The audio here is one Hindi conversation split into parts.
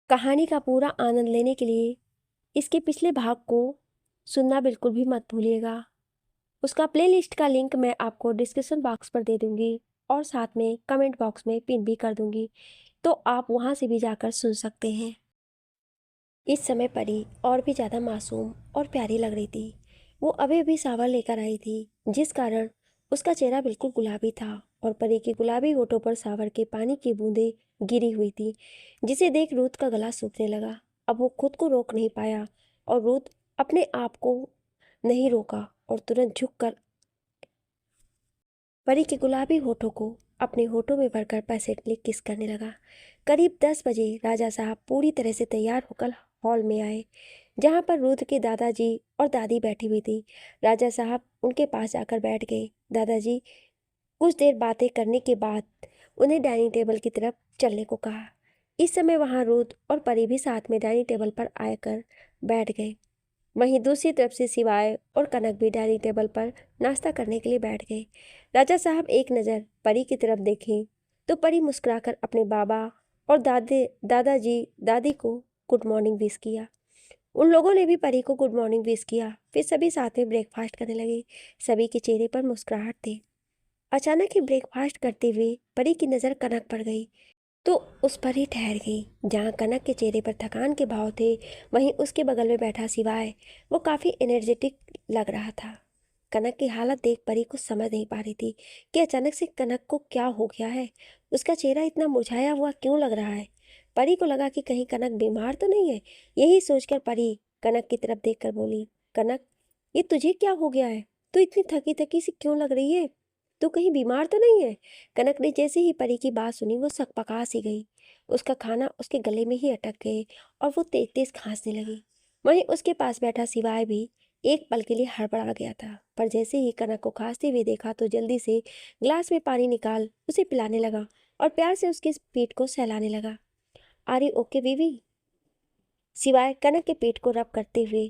कहानी का पूरा आनंद लेने के लिए इसके पिछले भाग को सुनना बिल्कुल भी मत भूलिएगा। उसका प्लेलिस्ट का लिंक मैं आपको डिस्क्रिप्शन बॉक्स पर दे दूंगी और साथ में कमेंट बॉक्स में पिन भी कर दूंगी, तो आप वहां से भी जाकर सुन सकते हैं। इस समय परी और भी ज़्यादा मासूम और प्यारी लग रही थी। वो अभी अभी सावर लेकर आई थी, जिस कारण उसका चेहरा बिल्कुल गुलाबी था और परी के गुलाबी होठों पर सावर के पानी की बूंदें गिरी हुई थी, जिसे देख रूथ का गला सूखने लगा। अब वो खुद को रोक नहीं पाया और रूथ अपने आप को नहीं रोका और तुरंत झुककर परी के गुलाबी होठों को अपने होठों में भरकर पैसेंटली किस करने लगा। करीब 10 बजे राजा साहब पूरी तरह से तैयार होकर हॉल में आए, जहाँ पर रुद्र के दादाजी और दादी बैठी हुई थी। राजा साहब उनके पास जाकर बैठ गए। दादाजी कुछ देर बातें करने के बाद उन्हें डाइनिंग टेबल की तरफ चलने को कहा। इस समय वहाँ रुद्र और परी भी साथ में डाइनिंग टेबल पर आकर बैठ गए। वहीं दूसरी तरफ से शिवाय और कनक भी डाइनिंग टेबल पर नाश्ता करने के लिए बैठ गए। राजा साहब एक नज़र परी की तरफ देखे तो परी मुस्कुराकर अपने बाबा और दादाजी दादी को गुड मॉर्निंग विश किया। उन लोगों ने भी परी को गुड मॉर्निंग विश किया। फिर सभी साथ में ब्रेकफास्ट करने लगे। सभी के चेहरे पर मुस्कुराहट थी। अचानक ही ब्रेकफास्ट करते हुए परी की नज़र कनक पर गई तो उस पर ही ठहर गई। जहाँ कनक के चेहरे पर थकान के भाव थे, वहीं उसके बगल में बैठा शिवाय वो काफ़ी एनर्जेटिक लग रहा था। कनक की हालत देख परी कुछ समझ नहीं पा रही थी कि अचानक से कनक को क्या हो गया है। उसका चेहरा इतना मुरझाया हुआ क्यों लग रहा है। परी को लगा कि कहीं कनक बीमार तो नहीं है। यही सोचकर परी कनक की तरफ देखकर बोली, कनक, ये तुझे क्या हो गया है? तू इतनी थकी थकी सी क्यों लग रही है? तू कहीं बीमार तो नहीं है? कनक ने जैसे ही परी की बात सुनी वो सकपका सी गई। उसका खाना उसके गले में ही अटक गए और वो तेज तेज खांसने लगी। वहीं उसके पास बैठा शिवाय भी एक पल के लिए हड़बड़ा गया था, पर जैसे ही कनक को खांसते हुए देखा तो जल्दी से ग्लास में पानी निकाल उसे पिलाने लगा और प्यार से उसकी पीठ को सहलाने लगा। आर यू ओके बीवी? शिवाय कनक के पेट को रब करते हुए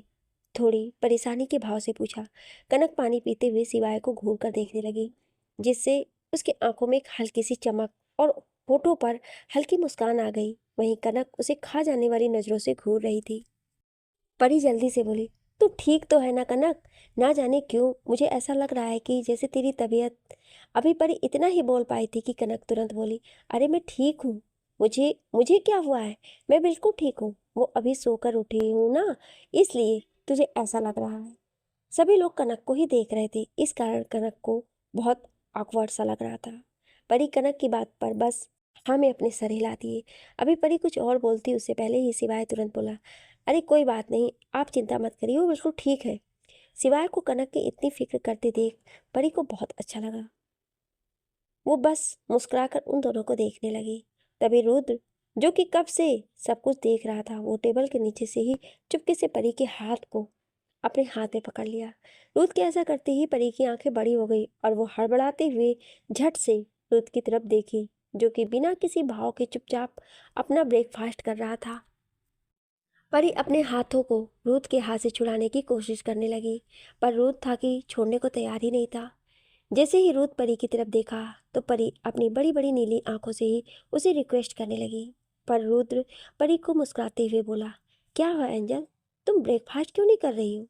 थोड़ी परेशानी के भाव से पूछा। कनक पानी पीते हुए शिवाय को घूर कर देखने लगी, जिससे उसकी आंखों में एक हल्की सी चमक और होठों पर हल्की मुस्कान आ गई। वहीं कनक उसे खा जाने वाली नजरों से घूर रही थी। परी जल्दी से बोली, तू ठीक तो है ना कनक? ना जाने क्यों मुझे ऐसा लग रहा है कि जैसे तेरी तबीयत। अभी परी इतना ही बोल पाई थी कि कनक तुरंत बोली, अरे मैं ठीक हूँ। मुझे मुझे क्या हुआ है? मैं बिल्कुल ठीक हूँ। वो अभी सोकर उठी हूँ ना, इसलिए तुझे ऐसा लग रहा है। सभी लोग कनक को ही देख रहे थे, इस कारण कनक को बहुत ऑकवर्ड सा लग रहा था। परी कनक की बात पर बस हाँ में अपने सर हिला दिए। अभी परी कुछ और बोलती उससे पहले ही शिवाय तुरंत बोला, अरे कोई बात नहीं, आप चिंता मत करिए, वो बिल्कुल ठीक है। शिवाय को कनक की इतनी फिक्र करते देख परी को बहुत अच्छा लगा। वो बस मुस्कुराकर उन दोनों को देखने लगी। तभी रुद्र, जो कि कब से सब कुछ देख रहा था, वो टेबल के नीचे से ही चुपके से परी के हाथ को अपने हाथ में पकड़ लिया। रुद्र के ऐसा करते ही परी की आंखें बड़ी हो गई और वो हड़बड़ाते हुए झट से रुद्र की तरफ देखी, जो कि बिना किसी भाव के चुपचाप अपना ब्रेकफास्ट कर रहा था। परी अपने हाथों को रुद्र के हाथ से छुड़ाने की कोशिश करने लगी, पर रुद्र था कि छोड़ने को तैयार ही नहीं था। जैसे ही रुद्र परी की तरफ देखा तो परी अपनी बड़ी बड़ी नीली आंखों से ही उसे रिक्वेस्ट करने लगी। पर रुद्र परी को मुस्कुराते हुए बोला, क्या हुआ एंजल, तुम ब्रेकफास्ट क्यों नहीं कर रही हो?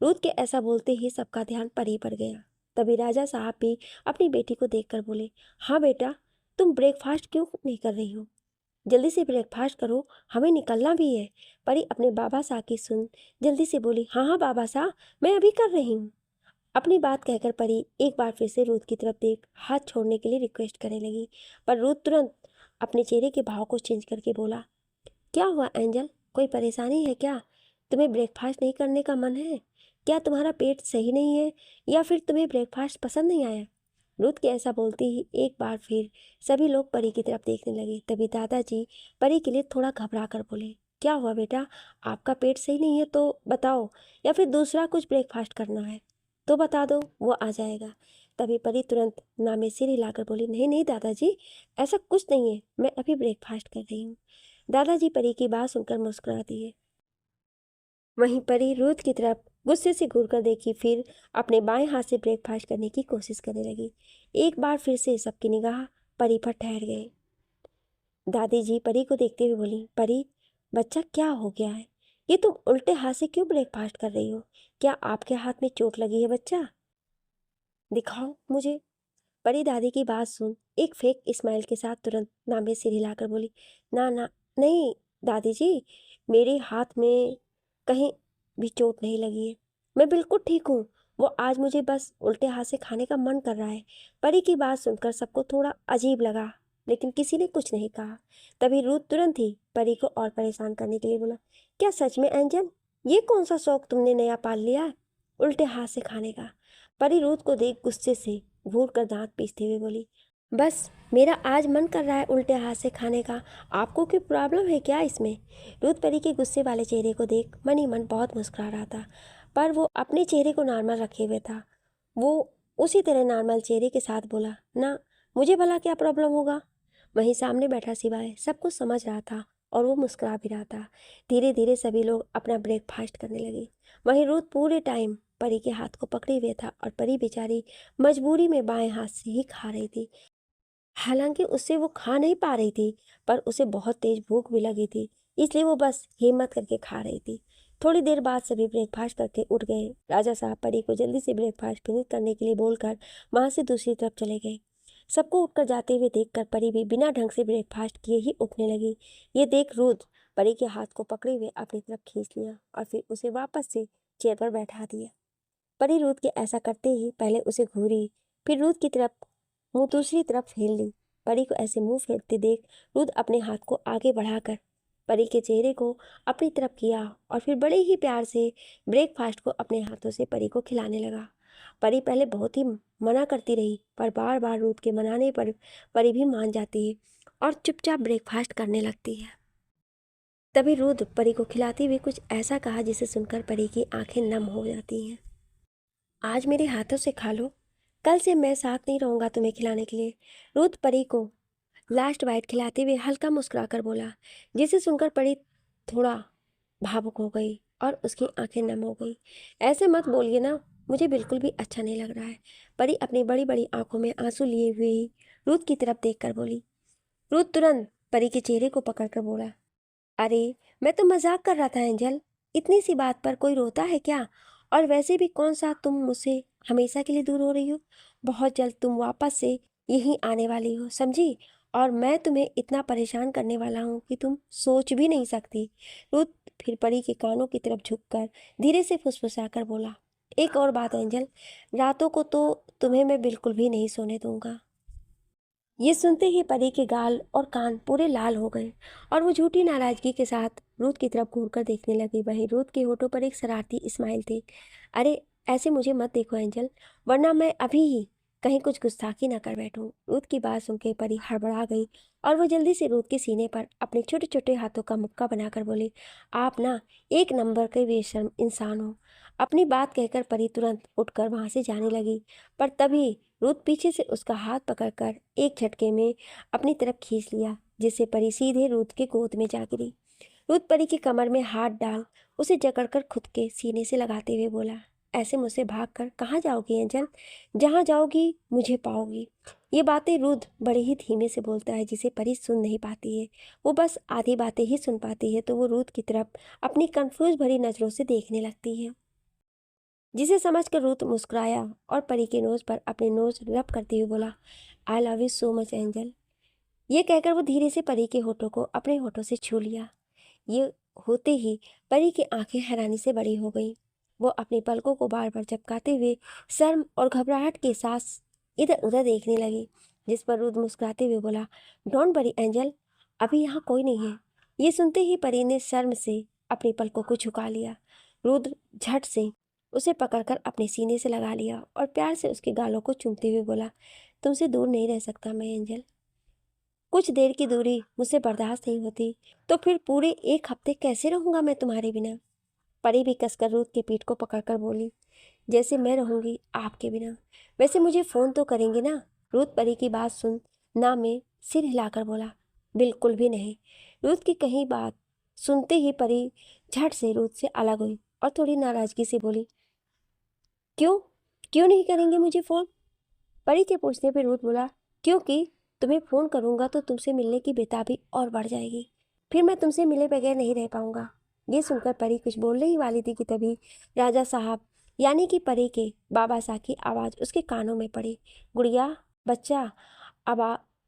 रुद्र के ऐसा बोलते ही सबका ध्यान परी पर गया। तभी राजा साहब भी अपनी बेटी को देखकर बोले, हाँ बेटा, तुम ब्रेकफास्ट क्यों नहीं कर रही हो? जल्दी से ब्रेकफास्ट करो, हमें निकलना भी है। परी अपने बाबा साहब की सुन जल्दी से बोली, हाँ हाँ बाबा साहब, मैं अभी कर रही हूँ। अपनी बात कहकर परी एक बार फिर से रूथ की तरफ देख हाथ छोड़ने के लिए रिक्वेस्ट करने लगी, पर रूथ तुरंत अपने चेहरे के भाव को चेंज करके बोला, क्या हुआ एंजल, कोई परेशानी है क्या? तुम्हें ब्रेकफास्ट नहीं करने का मन है? क्या तुम्हारा पेट सही नहीं है या फिर तुम्हें ब्रेकफास्ट पसंद नहीं आया? रुथ के ऐसा बोलते ही एक बार फिर सभी लोग परी की तरफ देखने लगे। तभी दादाजी परी के लिए थोड़ा घबरा कर बोले, क्या हुआ बेटा, आपका पेट सही नहीं है तो बताओ, या फिर दूसरा कुछ ब्रेकफास्ट करना है तो बता दो, वो आ जाएगा। तभी परी तुरंत ना में सिर हिलाकर बोली, नहीं नहीं दादाजी, ऐसा कुछ नहीं है, मैं अभी ब्रेकफास्ट कर रही हूँ। दादाजी परी की बात सुनकर मुस्कुरा दिए। वहीं परी रुथ की तरफ गुस्से से घूरकर देखी, फिर अपने बाएं हाथ से ब्रेकफास्ट करने की कोशिश करने लगी। एक बार फिर से सबकी निगाह परी पर ठहर गए। दादी जी परी को देखते हुए बोली, परी, बच्चा क्या हो गया है? ये तुम उल्टे हाथ से क्यों ब्रेकफास्ट कर रही हो? क्या आपके हाथ में चोट लगी है बच्चा? दिखाओ मुझे। बड़ी दादी की बात सुन एक फेक स्माइल के साथ तुरंत नामिया सिर हिलाकर बोली, ना ना, नहीं दादी जी, मेरे हाथ में कहीं भी चोट नहीं लगी है, मैं बिल्कुल ठीक हूँ। वो आज मुझे बस उल्टे हाथ से खाने का मन कर रहा है। परी की बात सुनकर सबको थोड़ा अजीब लगा, लेकिन किसी ने कुछ नहीं कहा। तभी रूथ तुरंत ही परी को और परेशान करने के लिए बोला, क्या सच में एंजल, ये कौन सा शौक तुमने नया पाल लिया है, उल्टे हाथ से खाने का? परी रूथ को देख गुस्से से घूर कर दांत पीसते हुए बोली, बस मेरा आज मन कर रहा है उल्टे हाथ से खाने का, आपको कोई प्रॉब्लम है क्या इसमें? रूथ परी के गुस्से वाले चेहरे को देख मन ही मन बहुत मुस्कुरा रहा था, पर वो अपने चेहरे को नॉर्मल रखे हुए था। वो उसी तरह नॉर्मल चेहरे के साथ बोला, ना, मुझे भला क्या प्रॉब्लम होगा? वहीं सामने बैठा सिवाय सब कुछ समझ रहा था और वो मुस्कुरा भी रहा था। धीरे धीरे सभी लोग अपना ब्रेकफास्ट करने लगे। वहीं रूथ पूरे टाइम परी के हाथ को पकड़े हुए था और परी बेचारी मजबूरी में बाएं हाथ से ही खा रही थी। हालांकि उससे वो खा नहीं पा रही थी, पर उसे बहुत तेज भूख भी लगी थी, इसलिए वो बस हिम्मत करके खा रही थी। थोड़ी देर बाद सभी ब्रेकफास्ट करके उठ गए। राजा साहब परी को जल्दी से ब्रेकफास्ट फिनिश करने के लिए बोलकर वहां से दूसरी तरफ चले गए। सबको उठकर जाते हुए देखकर परी भी बिना ढंग से ब्रेकफास्ट किए ही उठने लगी। ये देख रुद्र परी के हाथ को पकड़े हुए अपनी तरफ खींच लिया और फिर उसे वापस से चेयर पर बैठा दिया। परी रुद्र के ऐसा करते ही पहले उसे घूरी, फिर रुद्र की तरफ मुंह दूसरी तरफ फेर ली। परी को ऐसे मुंह फेरते देख रुद्र अपने हाथ को आगे बढ़ाकर परी के चेहरे को अपनी तरफ किया और फिर बड़े ही प्यार से ब्रेकफास्ट को अपने हाथों से परी को खिलाने लगा। परी पहले बहुत ही मना करती रही, पर बार बार रुद्र के मनाने पर परी भी मान जाती है और चुपचाप ब्रेकफास्ट करने लगती है। तभी रुद्र परी को खिलाते हुए कुछ ऐसा कहा जिसे सुनकर परी की आंखें नम हो जाती हैं। आज मेरे हाथों से खा लो, कल से मैं साथ नहीं रहूंगा तुम्हें खिलाने के लिए। रुद्र परी को लास्ट बाइट खिलाते हुए हल्का मुस्कुराकर बोला, जिसे सुनकर परी थोड़ा भावुक हो गई और उसकी आंखें नम हो गई। ऐसे मत बोलिए ना, मुझे बिल्कुल भी अच्छा नहीं लग रहा है। परी अपनी बड़ी बड़ी आंखों में आंसू लिए हुए ही रुद्र की तरफ देखकर बोली। रुद्र तुरंत परी के चेहरे को पकड़कर बोला, अरे मैं तो मजाक कर रहा था एंजल, इतनी सी बात पर कोई रोता है क्या? और वैसे भी कौन सा तुम मुझसे हमेशा के लिए दूर हो रही हो? बहुत जल्द तुम वापस से यहीं आने वाली हो, समझी? और मैं तुम्हें इतना परेशान करने वाला हूँ कि तुम सोच भी नहीं सकती। रुत फिर परी के कानों की तरफ झुककर धीरे से फुसफुसाकर बोला, एक और बात एंजल, रातों को तो तुम्हें मैं बिल्कुल भी नहीं सोने दूंगा। ये सुनते ही परी के गाल और कान पूरे लाल हो गए और वो झूठी नाराजगी के साथ रूथ की तरफ घूरकर देखने लगी। वहीं रूथ के होठों पर एक शरारती स्माइल थी। अरे ऐसे मुझे मत देखो एंजल, वरना मैं अभी ही कहीं कुछ गुस्ताखी ना कर बैठूं। रूथ की बात सुनकर परी हड़बड़ा गई और वो जल्दी से रूथ के सीने पर अपने छोटे छोटे हाथों का मुक्का बनाकर बोली, आप ना एक नंबर के बेशर्म इंसान हो। अपनी बात कहकर परी तुरंत उठकर वहां से जाने लगी, पर तभी रुत पीछे से उसका हाथ पकड़कर एक झटके में अपनी तरफ खींच लिया, जिससे परी सीधे रुत के गोद में जा गिरी। रुत परी की कमर में हाथ डाल उसे जकड़कर खुद के सीने से लगाते हुए बोला, ऐसे मुझसे भागकर कहाँ जाओगी एंजल? जहाँ जाओगी मुझे पाओगी। ये बातें रुद्र बड़े ही धीमे से बोलता है, जिसे परी सुन नहीं पाती है। वो बस आधी बातें ही सुन पाती है, तो वो रुद्र की तरफ अपनी कंफ्यूज भरी नजरों से देखने लगती है, जिसे समझकर रुत मुस्कुराया और परी के नोज पर अपने नोज रब करते हुए बोला, आई love you so much angel. ये कहकर वो धीरे से परी के होठों को अपने होठों से छू लिया। ये होते ही परी की आंखें हैरानी से बड़ी हो गईं। वो अपनी पलकों को बार बार झपकाते हुए शर्म और घबराहट के साथ इधर उधर देखने लगी, जिस पर रुद्र मुस्कुराते हुए बोला, डोंट वरी एंजल, अभी यहाँ कोई नहीं है। ये सुनते ही परी ने शर्म से अपनी पलकों को झुका लिया। रुद्र झट से उसे पकड़कर अपने सीने से लगा लिया और प्यार से उसके गालों को चूमते हुए बोला, तुमसे दूर नहीं रह सकता मैं एंजल। कुछ देर की दूरी मुझसे बर्दाश्त नहीं होती, तो फिर पूरे एक हफ्ते कैसे रहूंगा मैं तुम्हारे बिना? परी भी कसकर रूथ की पीठ को पकड़कर बोली, जैसे मैं रहूंगी आपके बिना। वैसे मुझे फोन तो करेंगे ना? रूथ परी की बात सुन ना में सिर हिलाकर बोला, बिल्कुल भी नहीं। रूथ की कही बात सुनते ही परी झट से रूथ से अलग हुई और थोड़ी नाराजगी से बोली, क्यों क्यों नहीं करेंगे मुझे फोन? परी के पूछने पर रूथ बोला, क्योंकि तुम्हें फोन करूंगा तो तुमसे मिलने की बेताबी और बढ़ जाएगी। फिर मैं तुमसे मिले बगैर नहीं रह पाऊंगा। ये सुनकर परी कुछ बोलने ही वाली थी कि तभी राजा साहब यानी कि परी के बाबा साहब की आवाज़ उसके कानों में पड़ी। गुड़िया, बच्चा, अब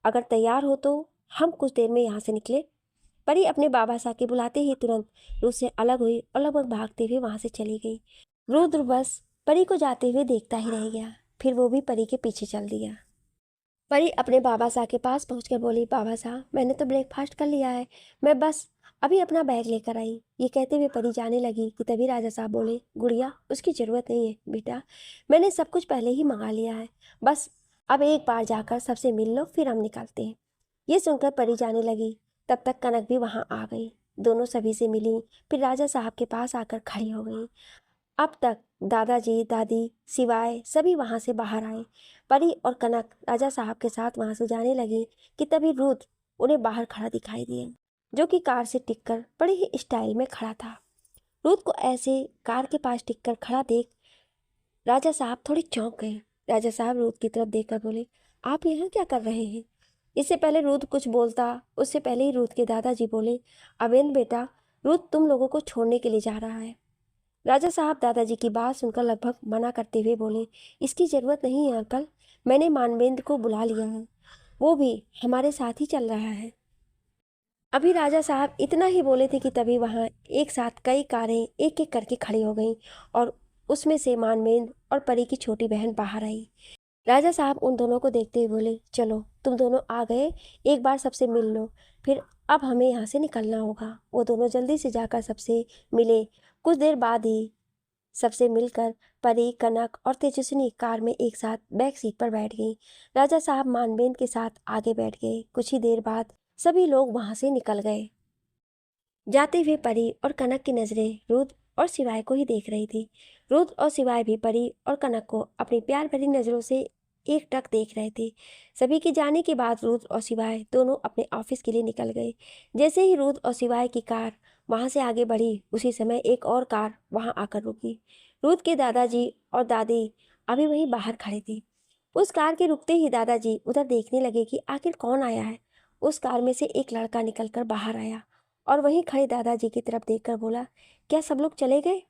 अगर तैयार हो तो हम कुछ देर में यहाँ से निकले। परी अपने बाबा साहब के बुलाते ही तुरंत रुद्र से अलग हुई और लगभग भागते हुए वहां से चली गई। रुद्र बस परी को जाते हुए देखता ही रह गया, फिर वो भी परी के पीछे चल दिया। परी अपने बाबा साहब के पास पहुंचकर बोली, बाबा साहब, मैंने तो ब्रेकफास्ट कर लिया है, मैं बस अभी अपना बैग लेकर आई। ये कहते हुए परी जाने लगी कि तभी राजा साहब बोले, गुड़िया, उसकी ज़रूरत नहीं है बेटा, मैंने सब कुछ पहले ही मंगा लिया है, बस अब एक बार जाकर सबसे मिल लो, फिर हम निकलते हैं। ये सुनकर परी जाने लगी। तब तक कनक भी वहाँ आ गई। दोनों सभी से मिली, फिर राजा साहब के पास आकर खड़ी हो गई। अब तक दादाजी, दादी सिवाय सभी वहां से बाहर आए। परी और कनक राजा साहब के साथ वहां से जाने लगी कि तभी रुद्र उन्हें बाहर खड़ा दिखाई दिया, जो कि कार से टिककर बड़े ही स्टाइल में खड़ा था। रुद्र को ऐसे कार के पास टिककर खड़ा देख राजा साहब थोड़े चौंक गए। राजा साहब रुद्र की तरफ देखकर बोले, आप यहाँ क्या कर रहे हैं? इससे पहले रुद्र कुछ बोलता, उससे पहले ही रुद्र के दादाजी बोले, अवेंद्र बेटा, रुद्र तुम लोगों को छोड़ने के लिए जा रहा है। राजा साहब दादाजी की बात सुनकर लगभग मना करते हुए बोले, इसकी ज़रूरत नहीं है अंकल, मैंने मानवेंद्र को बुला लिया है, वो भी हमारे साथ ही चल रहा है। अभी राजा साहब इतना ही बोले थे कि तभी वहाँ एक साथ कई कारें एक एक करके खड़ी हो गईं और उसमें से मानवेंद्र और परी की छोटी बहन बाहर आई। राजा साहब उन दोनों को देखते हुए बोले, चलो तुम दोनों आ गए, एक बार सबसे मिल लो, फिर अब हमें यहाँ से निकलना होगा। वो दोनों जल्दी से जाकर सबसे मिले। कुछ देर बाद ही सबसे मिलकर परी, कनक और तेजस्विनी कार में एक साथ बैक सीट पर बैठ गई। राजा साहब मानवेंद्र के साथ आगे बैठ गए। कुछ ही देर बाद सभी लोग वहां से निकल गए। जाते हुए परी और कनक की नजरें रुद्र और सिवाय को ही देख रही थी। रुद्र और सिवाय भी परी और कनक को अपनी प्यार भरी नजरों से एक टक देख रहे थे। सभी के जाने के बाद रुद्र और सिवाय दोनों अपने ऑफिस के लिए निकल गए। जैसे ही रुद्र और सिवाय की कार वहां से आगे बढ़ी, उसी समय एक और कार वहां आकर रुकी। रुद्र के दादाजी और दादी अभी वहीं बाहर खड़े थे। उस कार के रुकते ही दादाजी उधर देखने लगे कि आखिर कौन आया है। उस कार में से एक लड़का निकलकर बाहर आया और वहीं खड़े दादाजी की तरफ देखकर बोला, क्या सब लोग चले गए?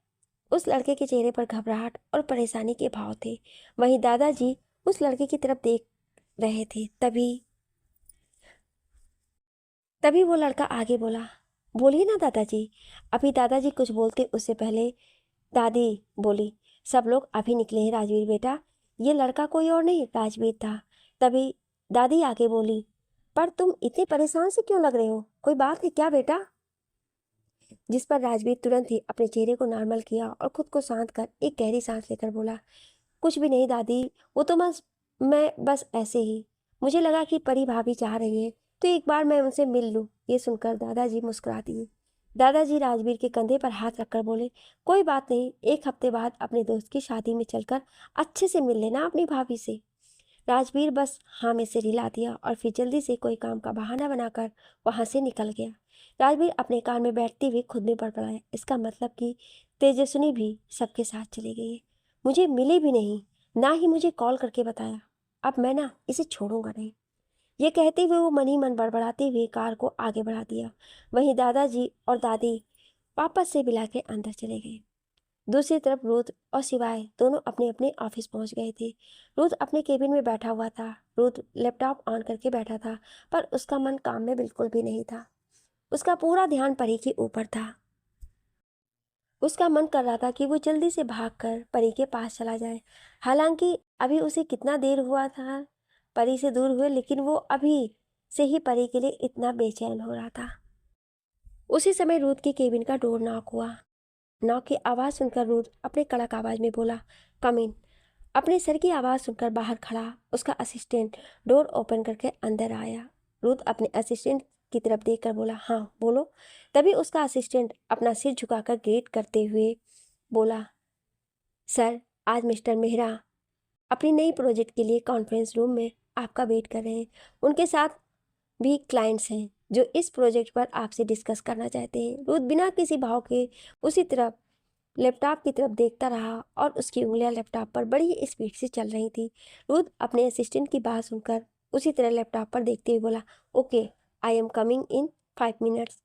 उस लड़के के चेहरे पर घबराहट और परेशानी के भाव थे। वहीं दादाजी उस लड़के की तरफ देख रहे थे। तभी तभी वो लड़का आगे बोला, बोलिए ना दादाजी। अभी दादाजी कुछ बोलते उससे पहले दादी बोली, सब लोग अभी निकले हैं राजवीर बेटा, ये लड़का कोई और नहीं राजवीर था। तभी दादी आगे बोली, पर तुम इतने परेशान से क्यों लग रहे हो, कोई बात है क्या बेटा? जिस पर राजवीर तुरंत ही अपने चेहरे को नॉर्मल किया और खुद को शांत कर एक गहरी सांस लेकर बोला, कुछ भी नहीं दादी, वो तो मैं बस ऐसे ही, मुझे लगा कि परी भाभी चाह रही है तो एक बार मैं उनसे मिल लूं। ये सुनकर दादाजी मुस्कुरा दिए। दादाजी राजवीर के कंधे पर हाथ रखकर बोले, कोई बात नहीं, एक हफ्ते बाद अपने दोस्त की शादी में चलकर अच्छे से मिल लेना अपनी भाभी से। राजवीर बस हाँ में सिर हिला दिया और फिर जल्दी से कोई काम का बहाना बनाकर वहां से निकल गया। राजवीर अपने कार में बैठते हुए खुद में बड़बड़ाया, इसका मतलब कि तेजस्विनी भी सबके साथ चली गई है, मुझे मिली भी नहीं, ना ही मुझे कॉल करके बताया, अब मैं ना इसे छोड़ूंगा नहीं। ये कहते हुए वो मन ही मन बड़बड़ाते हुए कार को आगे बढ़ा दिया। वहीं दादाजी और दादी वापस से बिला के अंदर चले गए। दूसरी तरफ रुद्र और सिवाय दोनों अपने अपने ऑफिस पहुंच गए थे। रुद्र अपने केबिन में बैठा हुआ था। रुद्र लैपटॉप ऑन करके बैठा था, पर उसका मन काम में बिल्कुल भी नहीं था। उसका पूरा ध्यान परी के ऊपर था। उसका मन कर रहा था कि वो जल्दी से भागकर परी के पास चला जाए। हालांकि अभी उसे कितना देर हुआ था परी से दूर हुए, लेकिन वो अभी से ही परी के लिए इतना बेचैन हो रहा था। उसी समय रुद्र के केबिन का डोर नॉक हुआ। नॉक की आवाज़ सुनकर रुद्र अपने कड़क आवाज़ में बोला, कम इन। अपने सर की आवाज़ सुनकर बाहर खड़ा उसका असिस्टेंट डोर ओपन करके अंदर आया। रुद्र अपने असिस्टेंट की तरफ देखकर बोला, हाँ बोलो। तभी उसका असिस्टेंट अपना सिर झुकाकर ग्रीट करते हुए बोला, सर, आज मिस्टर मेहरा अपनी नई प्रोजेक्ट के लिए कॉन्फ्रेंस रूम में आपका वेट कर रहे हैं। उनके साथ भी क्लाइंट्स हैं जो इस प्रोजेक्ट पर आपसे डिस्कस करना चाहते हैं। रुद्र बिना किसी भाव के उसी तरफ लैपटॉप की तरफ देखता रहा और उसकी उंगलियां लैपटॉप पर बड़ी स्पीड से चल रही थी। रुद्र अपने असिस्टेंट की बात सुनकर उसी तरह लैपटॉप पर देखते हुए बोला, okay, I am coming in 5 minutes.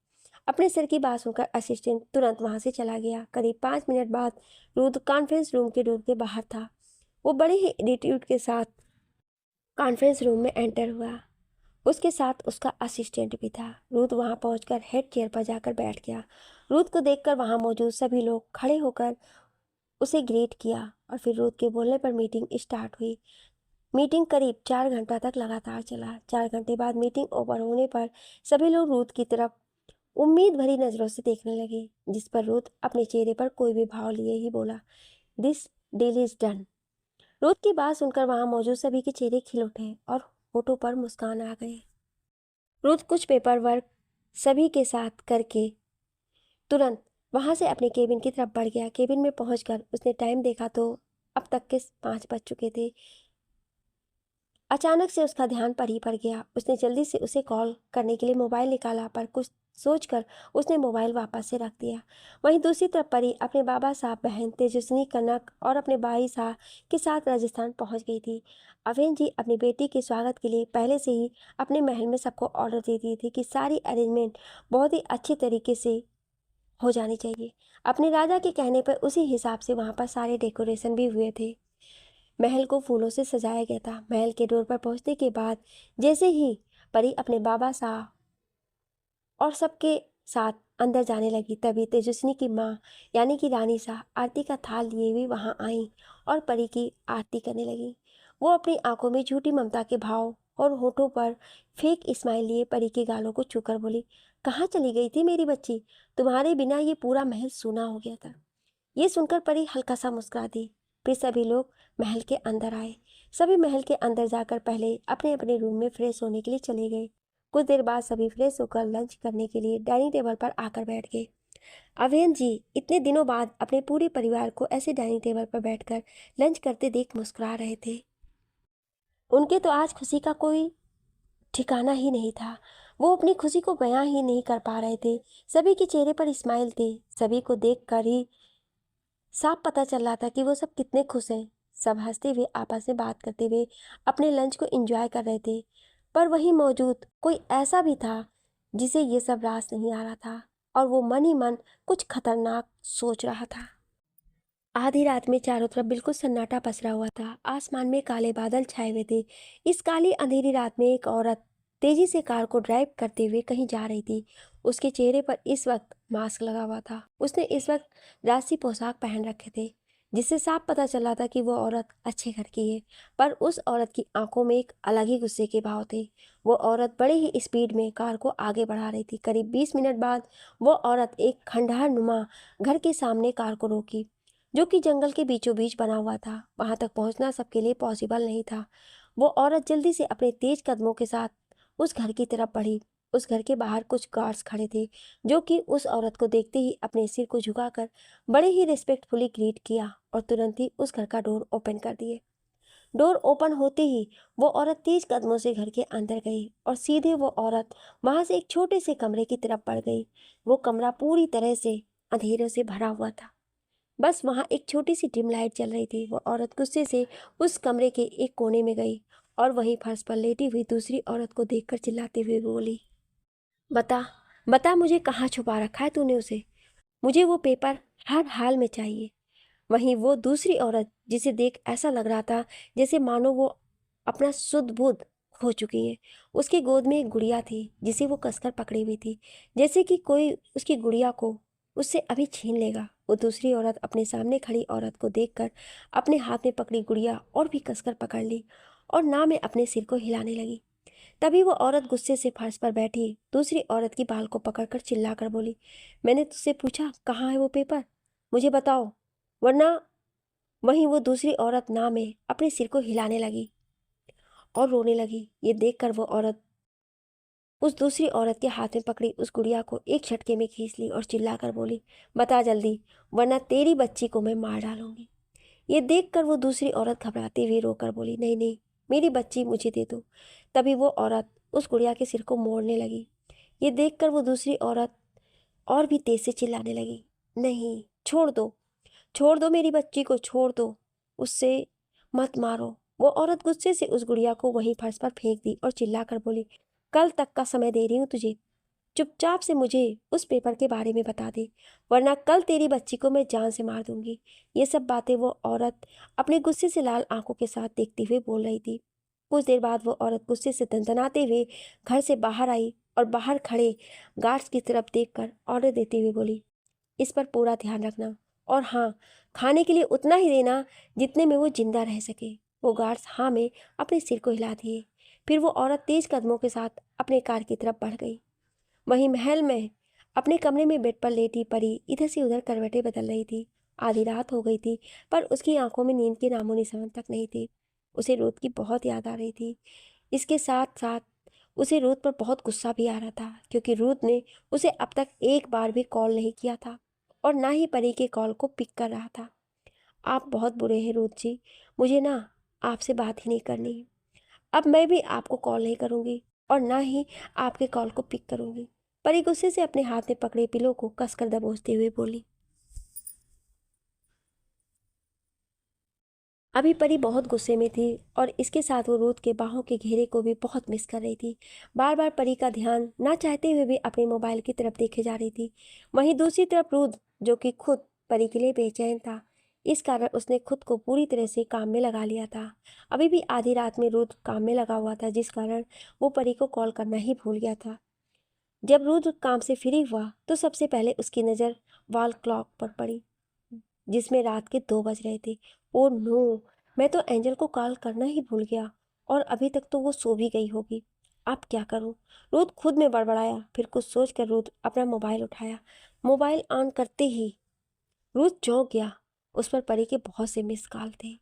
अपने सर की बात सुनकर असिस्टेंट तुरंत वहां से चला गया। करीब 5 मिनट बाद रुद्र कॉन्फ्रेंस रूम के डोर के बाहर था। वो बड़े ही एटीट्यूड के साथ कॉन्फ्रेंस रूम में एंटर हुआ। उसके साथ उसका असिस्टेंट भी था। रुद्र वहां पहुंचकर हेड चेयर पर जाकर बैठ गया। रुद्र को देखकर वहां मौजूद सभी लोग खड़े होकर उसे ग्रीट किया और फिर रुद्र के बोलने पर मीटिंग स्टार्ट हुई। मीटिंग करीब 4 घंटा तक लगातार चला। 4 घंटे बाद मीटिंग ओवर होने पर सभी लोग रुद्र की तरफ उम्मीद भरी नजरों से देखने लगे, जिस पर रुद्र अपने चेहरे पर कोई भी भाव लिए ही बोला, this deal is done. Rudra की बात सुनकर वहां मौजूद सभी के चेहरे खिल उठे और होठों पर मुस्कान आ गए। रुद्र कुछ पेपर वर्क सभी के साथ करके तुरंत वहां से अपने केबिन की तरफ बढ़ गया। केबिन में पहुंचकर उसने टाइम देखा तो अब तक के 5 बज चुके थे। अचानक से उसका ध्यान पर ही पड़ गया। उसने जल्दी से उसे कॉल करने के लिए मोबाइल निकाला, पर कुछ सोचकर उसने मोबाइल वापस से रख दिया। वहीं दूसरी तरफ परी अपने बाबा साहब, बहन तेजस्विनी कनक और अपने भाई साहब के साथ राजस्थान पहुंच गई थी। अवेन जी अपनी बेटी के स्वागत के लिए पहले से ही अपने महल में सबको ऑर्डर दे दिए थे कि सारी अरेंजमेंट बहुत ही अच्छे तरीके से हो जानी चाहिए। अपने राजा के कहने पर उसी हिसाब से वहाँ पर सारे डेकोरेशन भी हुए थे। महल को फूलों से सजाया गया था। महल के डोर पर पहुंचने के बाद जैसे ही परी अपने बाबा साहब और सबके साथ अंदर जाने लगी, तभी तेजस्विनी की माँ यानी कि रानी साहब आरती का थाल लिए हुए वहां आई और परी की आरती करने लगी। वो अपनी आंखों में झूठी ममता के भाव और होठों पर फेक स्माइल लिए परी के गालों को छूकर बोली, कहाँ चली गई थी मेरी बच्ची? तुम्हारे बिना ये पूरा महल सूना हो गया था। ये सुनकर परी हल्का सा मुस्कुरा दी। फिर सभी लोग महल के अंदर आए। सभी महल के अंदर जाकर पहले अपने अपने रूम में फ्रेश होने के लिए चले गए। कुछ देर बाद सभी फ्रेश होकर लंच करने के लिए डाइनिंग टेबल पर आकर बैठ गए। अवेन जी इतने दिनों बाद अपने पूरे परिवार को ऐसे डाइनिंग टेबल पर बैठकर लंच करते देख मुस्कुरा रहे थे। उनके तो आज खुशी का कोई ठिकाना ही नहीं था। वो अपनी खुशी को बयां ही नहीं कर पा रहे थे। सभी के चेहरे पर स्माइल थे। सभी को देख कर ही साफ पता चल रहा था कि वो सब कितने खुश हैं। सब हंसते हुए आपस में बात करते हुए अपने लंच को एंजॉय कर रहे थे। पर वहीं मौजूद कोई ऐसा भी था जिसे ये सब रास नहीं आ रहा था और वो मन ही मन कुछ खतरनाक सोच रहा था। आधी रात में चारों तरफ बिल्कुल सन्नाटा पसरा हुआ था। आसमान में काले बादल छाए हुए थे। इस काली अंधेरी रात में एक औरत तेजी से कार को ड्राइव करते हुए कहीं जा रही थी। उसके चेहरे पर इस वक्त मास्क लगा हुआ था। उसने इस वक्त राजसी पोशाक पहन रखे थे, जिससे साफ पता चल रहा था कि वो औरत अच्छे घर की है। पर उस औरत की आंखों में एक अलग ही गुस्से के भाव थे। वो औरत बड़े ही स्पीड में कार को आगे बढ़ा रही थी। करीब 20 मिनट बाद वो औरत एक खंडहर नुमा घर के सामने कार को रोकी, जो कि जंगल के बीचों बीच बना हुआ था। वहां तक पहुंचना सबके लिए पॉसिबल नहीं था। वो औरत जल्दी से अपने तेज कदमों के साथ उस घर की तरफ बढ़ी। उस घर के बाहर कुछ गार्ड्स खड़े थे, जो कि उस औरत को देखते ही अपने सिर को झुकाकर बड़े ही रिस्पेक्टफुली ग्रीट किया और तुरंत ही उस घर का डोर ओपन कर दिए। डोर ओपन होते ही वो औरत तेज कदमों से घर के अंदर गई और सीधे वो औरत वहां से एक छोटे से कमरे की तरफ बढ़ गई। वो कमरा पूरी तरह से अंधेरों से भरा हुआ था। बस वहां एक छोटी सी डिम लाइट चल रही थी। वो औरत गुस्से से उस कमरे के एक कोने में गई और वहीं फर्श पर लेटी हुई दूसरी औरत को देखकर चिल्लाते हुए बोली, बता बता मुझे कहाँ छुपा रखा है तूने उसे? मुझे वो पेपर हर हाल में चाहिए। वहीं वो दूसरी औरत, जिसे देख ऐसा लग रहा था जैसे मानो वो अपना शुद्ध बुद्ध खो चुकी है, उसकी गोद में एक गुड़िया थी जिसे वो कसकर पकड़ी हुई थी, जैसे कि कोई उसकी गुड़िया को उससे अभी छीन लेगा। वो दूसरी औरत अपने सामने खड़ी औरत को देखकर अपने हाथ में पकड़ी गुड़िया और भी कसकर पकड़ ली और ना में अपने सिर को हिलाने लगी। तभी वो औरत गुस्से से फर्श पर बैठी दूसरी औरत की बाल को पकड़कर चिल्लाकर बोली, मैंने तुझसे पूछा कहाँ है वो पेपर? मुझे बताओ, वरना। वहीं वो दूसरी औरत ना में अपने सिर को हिलाने लगी और रोने लगी। ये देखकर वो औरत उस दूसरी औरत के हाथ में पकड़ी उस गुड़िया को एक झटके में खींच ली और चिल्लाकर बोली, बता जल्दी, वरना तेरी बच्ची को मैं मार डालूंगी। ये देखकर वो दूसरी औरत घबराते हुए रोकर बोली, नहीं नहीं, मेरी बच्ची मुझे दे दो। तभी वो औरत उस गुड़िया के सिर को मोड़ने लगी। ये देखकर वो दूसरी औरत और भी तेज से चिल्लाने लगी, नहीं, छोड़ दो, छोड़ दो मेरी बच्ची को, छोड़ दो, उससे मत मारो। वो औरत गुस्से से उस गुड़िया को वहीं फर्श पर फेंक दी और चिल्लाकर बोली, कल तक का समय दे रही हूँ तुझे। चुपचाप से मुझे उस पेपर के बारे में बता दे, वरना कल तेरी बच्ची को मैं जान से मार दूंगी। ये सब बातें वो औरत अपने गुस्से से लाल आंखों के साथ देखते हुए बोल रही थी। कुछ देर बाद वो औरत गुस्से से दनदनाते हुए घर से बाहर आई और बाहर खड़े गार्ड्स की तरफ देखकर ऑर्डर देते हुए बोली, इस पर पूरा ध्यान रखना, और हाँ, खाने के लिए उतना ही देना जितने में वो जिंदा रह सके। वो गार्ड्स हाँ में अपने सिर को हिला दिए। फिर वो औरत तेज कदमों के साथ अपने कार की तरफ बढ़ गई। वहीं महल में अपने कमरे में बेड पर लेटी परी इधर से उधर करवटें बदल रही थी। आधी रात हो गई थी, पर उसकी आंखों में नींद के नामो निशान तक नहीं थी। उसे रूथ की बहुत याद आ रही थी। इसके साथ साथ उसे रूथ पर बहुत गुस्सा भी आ रहा था, क्योंकि रूथ ने उसे अब तक एक बार भी कॉल नहीं किया था और ना ही परी के कॉल को पिक कर रहा था। आप बहुत बुरे हैं रूथ जी, मुझे ना आपसे बात ही नहीं करनी। अब मैं भी आपको कॉल नहीं करूंगी और ना ही आपके कॉल को पिक करूंगी। परी गुस्से से अपने हाथ में पकड़े पिलो को कसकर दबोचते हुए बोली। अभी परी बहुत गुस्से में थी और इसके साथ वो रूथ के बाहों के घेरे को भी बहुत मिस कर रही थी। बार बार परी का ध्यान ना चाहते हुए भी अपने मोबाइल की तरफ देखे जा रही थी। वहीं दूसरी तरफ रूथ, जो कि खुद परी के लिए बेचैन था, इस कारण उसने खुद को पूरी तरह से काम में लगा लिया था। अभी भी आधी रात में रूथ काम में लगा हुआ था, जिस कारण वो परी को कॉल करना ही भूल गया था। जब रुद्र काम से फ्री हुआ तो सबसे पहले उसकी नज़र वॉल क्लॉक पर पड़ी, जिसमें रात के 2 बज रहे थे। ओ नो, मैं तो एंजल को कॉल करना ही भूल गया और अभी तक तो वो सो भी गई होगी। अब क्या करूं? रुद्र खुद में बड़बड़ाया। फिर कुछ सोच कर रुद्र अपना मोबाइल उठाया। मोबाइल ऑन करते ही रुद्र चौंक गया। उस पर परी के बहुत से मिस कॉल थे,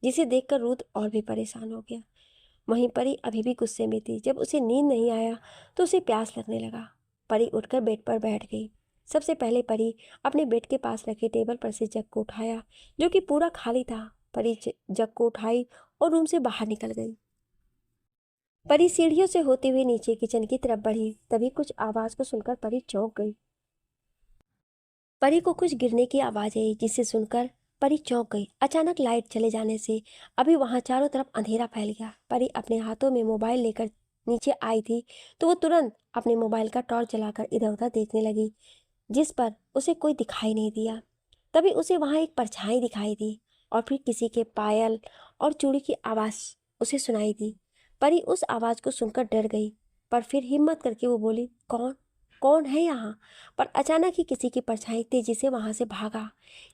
जिसे देखकर रुद्र और भी परेशान हो गया। वहीं परी अभी भी गुस्से में थी। जब उसे नींद नहीं आया तो उसे प्यास लगने लगा। परी उठकर बेड पर बैठ गई। सबसे पहले परी अपने बेड के पास रखे टेबल पर से जग को उठाया, जो कि पूरा खाली था। परी जग को उठाई और रूम से बाहर निकल गई। परी सीढ़ियों से होते हुए नीचे किचन की तरफ बढ़ी। तभी कुछ आवाज को सुनकर परी चौंक गई। परी को कुछ गिरने की आवाज आई, जिसे सुनकर परी चौंक गई। अचानक लाइट चले जाने से अभी वहां चारों तरफ अंधेरा फैल गया। परी अपने हाथों में मोबाइल लेकर नीचे आई थी तो वो तुरंत अपने मोबाइल का टॉर्च जलाकर इधर उधर देखने लगी, जिस पर उसे कोई दिखाई नहीं दिया। तभी उसे वहां एक परछाई दिखाई दी और फिर किसी के पायल और चूड़ी की आवाज उसे सुनाई दी। परी उस आवाज को सुनकर डर गई, पर फिर हिम्मत करके वो बोली, कौन कौन है यहाँ? पर अचानक ही किसी की परछाई तेजी से वहां से भागा।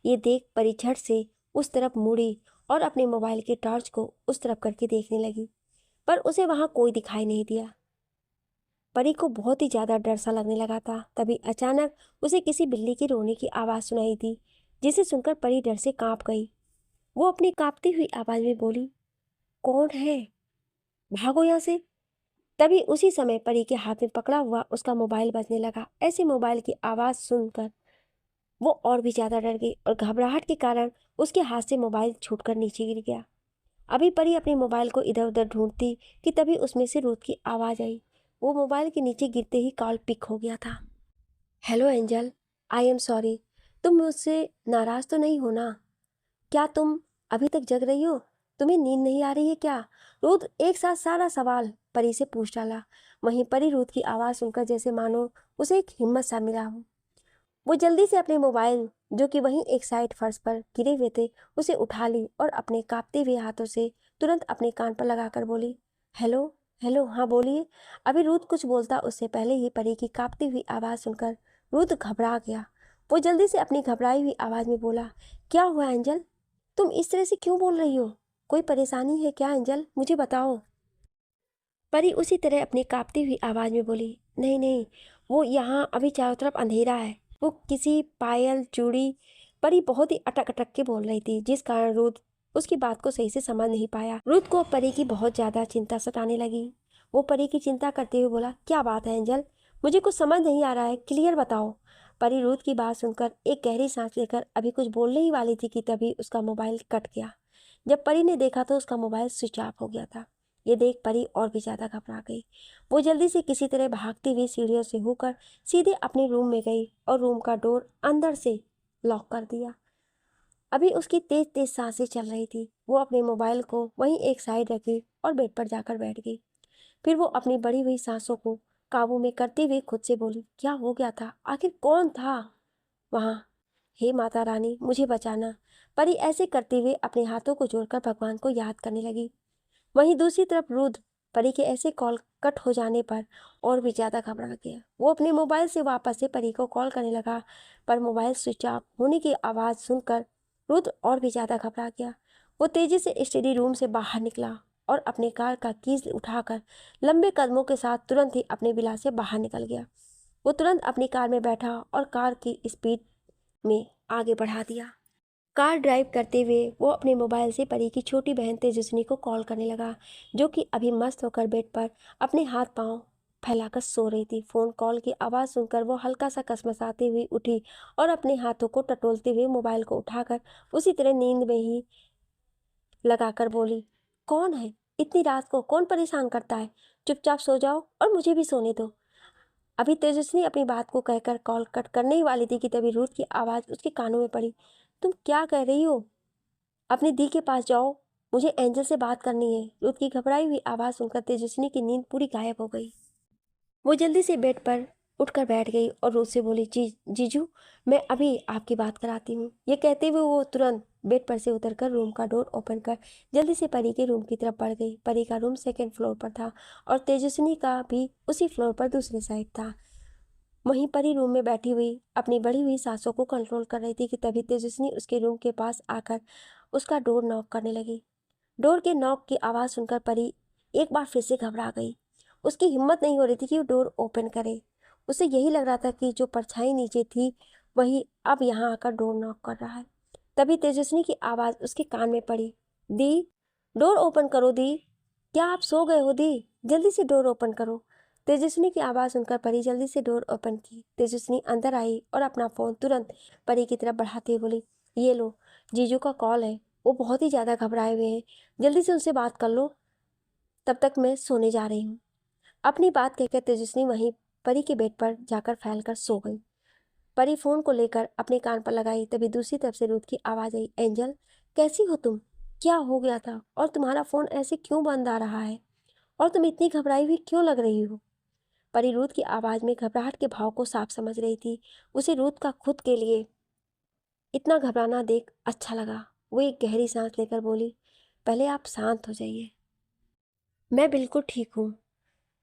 ये देख परी झट से उस तरफ मुड़ी और अपने मोबाइल के टॉर्च को उस तरफ करके देखने लगी, पर उसे वहां कोई दिखाई नहीं दिया। परी को बहुत ही ज्यादा डर सा लगने लगा था। तभी अचानक उसे किसी बिल्ली की रोने की आवाज सुनाई दी, जिसे सुनकर परी डर से कांप गई। वो अपनी कांपती हुई आवाज में बोली, कौन है? भागो यहाँ से। तभी उसी समय परी के हाथ में पकड़ा हुआ उसका मोबाइल बजने लगा। ऐसे मोबाइल की आवाज सुनकर वो और भी ज्यादा डर गई और घबराहट के कारण उसके हाथ से मोबाइल छूटकर नीचे गिर गया। अभी परी अपने मोबाइल को इधर उधर ढूंढती कि तभी उसमें से रुत की आवाज आई। वो मोबाइल के नीचे गिरते ही कॉल पिक हो गया था। Hello angel, I am sorry. तुम मुझसे नाराज तो नहीं हो ना? क्या तुम अभी तक जग रही हो? तुम्हें नींद नहीं आ रही है क्या? रुद्र एक साथ सारा सवाल परी से पूछ डाला। वहीं परी रुद्र की आवाज सुनकर जैसे मानो उसे एक हिम्मत सा मिला हो। वो जल्दी से अपने मोबाइल, जो कि वहीं एक साइड फर्श पर गिरे हुए थे, उसे उठा ली और अपने कांपते हुए हाथों से तुरंत अपने कान पर लगाकर बोली, हेलो हेलो, हाँ बोलिए। अभी रुद्र कुछ बोलता उससे पहले ही परी की कांपती हुई आवाज़ सुनकर रुद्र घबरा गया। वो जल्दी से अपनी घबराई हुई आवाज़ में बोला, क्या हुआ एंजल? तुम इस तरह से क्यों बोल रही हो? कोई परेशानी है क्या एंजल? मुझे बताओ। परी उसी तरह अपनी कांपती हुई आवाज़ में बोली, नहीं नहीं, वो यहाँ अभी चारों तरफ अंधेरा है। वो किसी पायल चूड़ी। परी बहुत ही अटक अटक के बोल रही थी, जिस कारण रुद्र उसकी बात को सही से समझ नहीं पाया। रुद्र को परी की बहुत ज्यादा चिंता सताने लगी। वो परी की चिंता करते हुए बोला, क्या बात है एंजल? मुझे कुछ समझ नहीं आ रहा है, क्लियर बताओ। परी रुद्र की बात सुनकर एक गहरी सांस लेकर अभी कुछ बोलने ही वाली थी कि तभी उसका मोबाइल कट गया। जब परी ने देखा तो उसका मोबाइल स्विच ऑफ हो गया था। ये देख परी और भी ज्यादा घबरा गई। वो जल्दी से किसी तरह भागती हुई सीढ़ियों से होकर सीधे अपने रूम में गई और रूम का डोर अंदर से लॉक कर दिया। अभी उसकी तेज तेज सांसें चल रही थी। वो अपने मोबाइल को वहीं एक साइड रखी और बेड पर जाकर बैठ गई। फिर वो अपनी बढ़ी हुई सांसों को काबू में करते हुए खुद से बोली, क्या हो गया था? आखिर कौन था वहाँ? हे माता रानी, मुझे बचाना। परी ऐसे करते हुए अपने हाथों को जोड़कर भगवान को याद करने लगी। वहीं दूसरी तरफ रुद्र परी के ऐसे कॉल कट हो जाने पर और भी ज़्यादा घबरा गया। वो अपने मोबाइल से वापस से परी को कॉल करने लगा, पर मोबाइल स्विच ऑफ होने की आवाज़ सुनकर रुद्र और भी ज़्यादा घबरा गया। वो तेज़ी से स्टडी रूम से बाहर निकला और अपने कार का कीज उठाकर लंबे कदमों के साथ तुरंत ही अपने विला से बाहर निकल गया। वो तुरंत अपनी कार में बैठा और कार की स्पीड में आगे बढ़ा दिया। कार ड्राइव करते हुए वो अपने मोबाइल से परी की छोटी बहन तेजस्विनी को कॉल करने लगा, जो कि अभी मस्त होकर बेड पर अपने हाथ पांव फैलाकर सो रही थी। फ़ोन कॉल की आवाज़ सुनकर वो हल्का सा कसमसाती हुई उठी और अपने हाथों को टटोलते हुए मोबाइल को उठाकर उसी तरह नींद में ही लगाकर बोली, कौन है? इतनी रात को कौन परेशान करता है? चुपचाप सो जाओ और मुझे भी सोने दो। अभी तेजस्विनी अपनी बात को कहकर कॉल कट करने ही वाली थी कि तभी रुद्र की आवाज़ उसके कानों में पड़ी। तुम क्या कह रही हो? अपनी दी के पास जाओ, मुझे एंजल से बात करनी है। रुद्र की घबराई हुई आवाज़ सुनकर तेजस्विनी की नींद पूरी गायब हो गई। वो जल्दी से बेड पर उठकर बैठ गई और रुद्र से बोली, जीजू, मैं अभी आपकी बात कराती हूँ। ये कहते हुए वो तुरंत बेड पर से उतरकर रूम का डोर ओपन कर जल्दी से परी के रूम की तरफ बढ़ गई। परी का रूम सेकेंड फ्लोर पर था और तेजस्विनी का भी उसी फ्लोर पर दूसरे साइड था। वहीं परी रूम में बैठी हुई अपनी बढ़ी हुई सांसों को कंट्रोल कर रही थी कि तभी तेजस्विनी उसके रूम के पास आकर उसका डोर नॉक करने लगी। डोर के नॉक की आवाज़ सुनकर परी एक बार फिर से घबरा गई। उसकी हिम्मत नहीं हो रही थी कि वो डोर ओपन करे। उसे यही लग रहा था कि जो परछाई नीचे थी वही अब यहाँ आकर डोर नॉक कर रहा है। तभी तेजस्विनी की आवाज़ उसके कान में पड़ी, दी, डोर ओपन करो दी। क्या आप सो गए हो दी? जल्दी से डोर ओपन करो। तेजस्विनी की आवाज़ सुनकर परी जल्दी से डोर ओपन की। तेजस्विनी अंदर आई और अपना फ़ोन तुरंत परी की तरफ बढ़ाते हुए बोली, ये लो, जीजू का कॉल है। वो बहुत ही ज़्यादा घबराए हुए हैं, जल्दी से उनसे बात कर लो, तब तक मैं सोने जा रही हूँ। अपनी बात कहकर तेजस्विनी वहीं परी के बेड पर जाकर फैलकर सो गई। परी फ़ोन को लेकर अपने कान पर लगाई, तभी दूसरी तरफ से रुद्र की आवाज़ आई, एंजल, कैसी हो तुम? क्या हो गया था और तुम्हारा फ़ोन ऐसे क्यों बंद आ रहा है और तुम इतनी घबराई हुई क्यों लग रही हो? परी रुद्र की आवाज़ में घबराहट के भाव को साफ समझ रही थी। उसे रुद्र का खुद के लिए इतना घबराना देख अच्छा लगा। वो एक गहरी सांस लेकर बोली, पहले आप शांत हो जाइए। मैं बिल्कुल ठीक हूँ।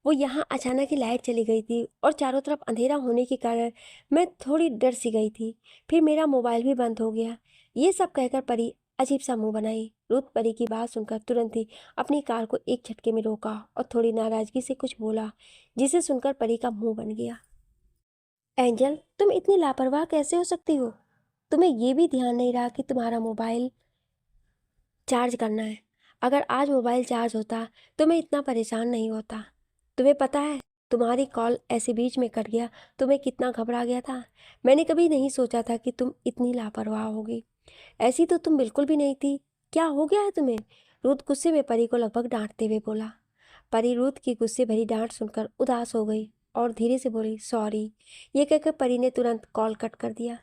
वो यहाँ अचानक ही लाइट चली गई थी और चारों तरफ अंधेरा होने के कारण मैं थोड़ी डर सी गई थी। फिर मेरा मोबाइल भी बंद हो गया। ये सब कहकर परी अजीब सा मुंह बनाई। रुद्र परी की बात सुनकर तुरंत ही अपनी कार को एक झटके में रोका और थोड़ी नाराज़गी से कुछ बोला, जिसे सुनकर परी का मुंह बन गया। एंजल, तुम इतनी लापरवाह कैसे हो सकती हो? तुम्हें ये भी ध्यान नहीं रहा कि तुम्हारा मोबाइल चार्ज करना है। अगर आज मोबाइल चार्ज होता तो मैं इतना परेशान नहीं होता। तुम्हें पता है, तुम्हारी कॉल ऐसे बीच में कट गया तो मैं कितना घबरा गया था। मैंने कभी नहीं सोचा था कि तुम इतनी लापरवाह होगी। ऐसी तो तुम बिल्कुल भी नहीं थी। क्या हो गया है तुम्हें? रुद्र गुस्से में परी को लगभग डांटते हुए बोला। परी रुद्र की गुस्से भरी डांट सुनकर उदास हो गई और धीरे से बोली, सॉरी। ये कहकर परी ने तुरंत कॉल कट कर दिया।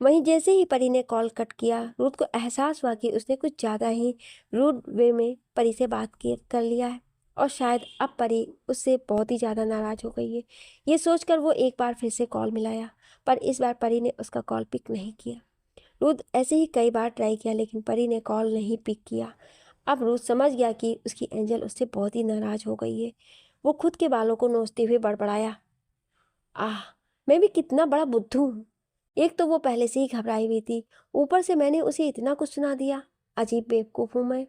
वहीं जैसे ही परी ने कॉल कट किया, रुद्र को एहसास हुआ कि उसने कुछ ज़्यादा ही रूड वे में परी से बात कर लिया है और शायद अब परी उससे बहुत ही ज़्यादा नाराज़ हो गई है। ये सोचकर वो एक बार फिर से कॉल मिलाया, पर इस बार परी ने उसका कॉल पिक नहीं किया। रुद्र ऐसे ही कई बार ट्राई किया लेकिन परी ने कॉल नहीं पिक किया। अब रुद्र समझ गया कि उसकी एंजल उससे बहुत ही नाराज़ हो गई है। वो खुद के बालों को नोचते हुए बड़बड़ाया, आह, मैं भी कितना बड़ा बुद्धू हूँ। एक तो वो पहले से ही घबराई हुई थी, ऊपर से मैंने उसे इतना कुछ सुना दिया। अजीब बेवकूफ़ हूँ मैं।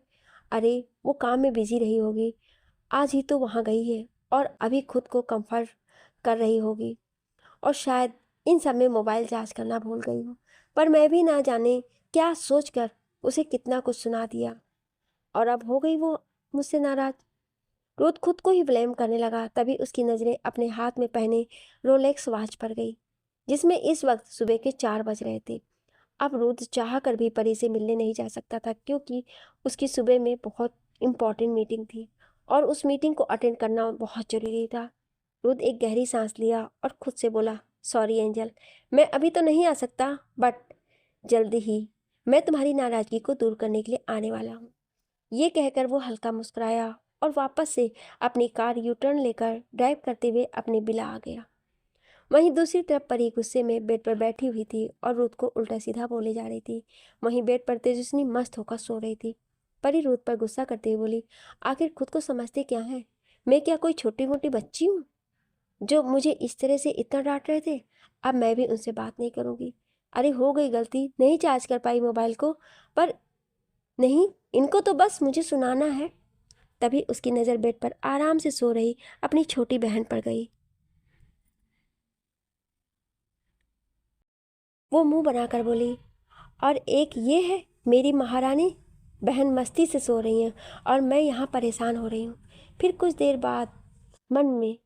अरे, वो काम में बिजी रही होगी, आज ही तो वहाँ गई है और अभी खुद को कंफर्ट कर रही होगी और शायद इन सब में मोबाइल चार्ज करना भूल गई हो। पर मैं भी ना जाने क्या सोचकर उसे कितना कुछ सुना दिया और अब हो गई वो मुझसे नाराज़। रोज खुद को ही ब्लेम करने लगा। तभी उसकी नज़रें अपने हाथ में पहने रोलेक्स वॉच पर गई, जिसमें इस वक्त सुबह के 4 बज रहे थे। अब रुद्र चाह कर भी परी से मिलने नहीं जा सकता था, क्योंकि उसकी सुबह में बहुत इम्पॉर्टेंट मीटिंग थी और उस मीटिंग को अटेंड करना बहुत ज़रूरी था। रुद्र एक गहरी सांस लिया और खुद से बोला, सॉरी एंजल, मैं अभी तो नहीं आ सकता, बट जल्दी ही मैं तुम्हारी नाराज़गी को दूर करने के लिए आने वाला हूँ। ये कहकर वो हल्का मुस्कुराया और वापस से अपनी कार यू टर्न लेकर ड्राइव करते हुए अपने बिला आ गया। वहीं दूसरी तरफ परी गुस्से में बेड पर बैठी हुई थी और रुद्र को उल्टा सीधा बोले जा रही थी। वहीं बेड पर तेजस्विनी मस्त होकर सो रही थी। परी रुद्र पर गुस्सा करते हुए बोली, आखिर खुद को समझते क्या है? मैं क्या कोई छोटी मोटी बच्ची हूँ जो मुझे इस तरह से इतना डांट रहे थे? अब मैं भी उनसे बात नहीं करूँगी। अरे हो गई गलती, नहीं चार्ज कर पाई मोबाइल को, पर नहीं, इनको तो बस मुझे सुनाना है। तभी उसकी नज़र बेड पर आराम से सो रही अपनी छोटी बहन पर गई। वो मुंह बनाकर बोली, और एक ये है मेरी महारानी, बहन मस्ती से सो रही हैं और मैं यहाँ परेशान हो रही हूँ। फिर कुछ देर बाद मन में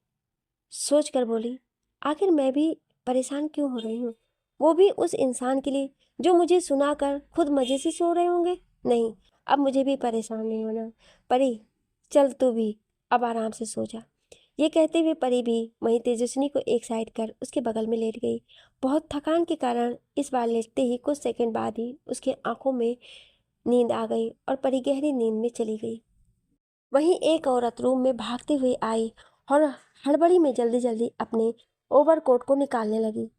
सोच कर बोली, आखिर मैं भी परेशान क्यों हो रही हूँ? वो भी उस इंसान के लिए जो मुझे सुनाकर खुद मज़े से सो रहे होंगे। नहीं, अब मुझे भी परेशान नहीं होना। परी, चल तू भी अब आराम से सो जा। ये कहते हुए परी भी वहीं तेजस्विनी को एक साइड कर उसके बगल में लेट गई। बहुत थकान के कारण इस बार लेटते ही कुछ सेकंड बाद ही उसकी आंखों में नींद आ गई और परी गहरी नींद में चली गई। वहीं एक औरत रूम में भागते हुए आई और हड़बड़ी में जल्दी जल्दी अपने ओवरकोट को निकालने लगी।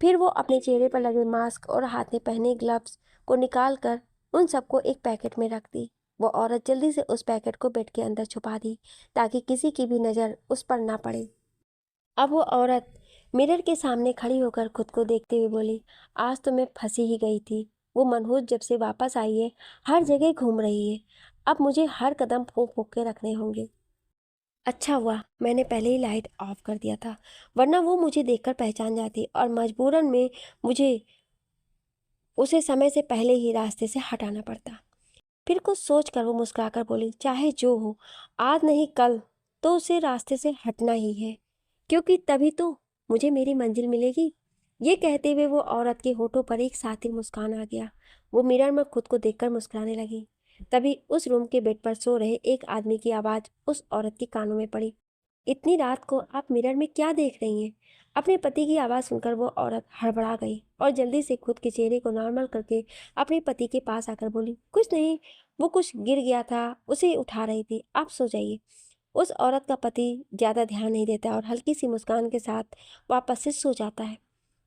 फिर वो अपने चेहरे पर लगे मास्क और हाथ में पहने ग्लव्स को निकाल कर उन सबको एक पैकेट में रख दी। वो औरत जल्दी से उस पैकेट को बेड के अंदर छुपा दी ताकि किसी की भी नज़र उस पर ना पड़े। अब वो औरत मिरर के सामने खड़ी होकर खुद को देखते हुए बोली, आज तो मैं फंसी ही गई थी। वो मनहूस जब से वापस आई है हर जगह घूम रही है। अब मुझे हर कदम फूंक फूंक के रखने होंगे। अच्छा हुआ मैंने पहले ही लाइट ऑफ कर दिया था, वरना वो मुझे देखकर पहचान जाती और मजबूरन में मुझे उसे समय से पहले ही रास्ते से हटाना पड़ता। फिर कुछ सोचकर वो मुस्कुराकर बोली, चाहे जो हो, आज नहीं कल तो उसे रास्ते से हटना ही है, क्योंकि तभी तो मुझे मेरी मंजिल मिलेगी। ये कहते हुए वो औरत के होठों पर एक साथी मुस्कान आ गया। वो मिरर में खुद को देखकर मुस्कुराने लगी। तभी उस रूम के बेड पर सो रहे एक आदमी की आवाज़ उस औरत के कानों में पड़ी, इतनी रात को आप मिरर में क्या देख रही हैं? अपने पति की आवाज़ सुनकर वो औरत हड़बड़ा गई और जल्दी से खुद के चेहरे को नॉर्मल करके अपने पति के पास आकर बोली, कुछ नहीं, वो कुछ गिर गया था, उसे उठा रही थी, आप सो जाइए। उस औरत का पति ज़्यादा ध्यान नहीं देता और हल्की सी मुस्कान के साथ वापस से सो जाता है।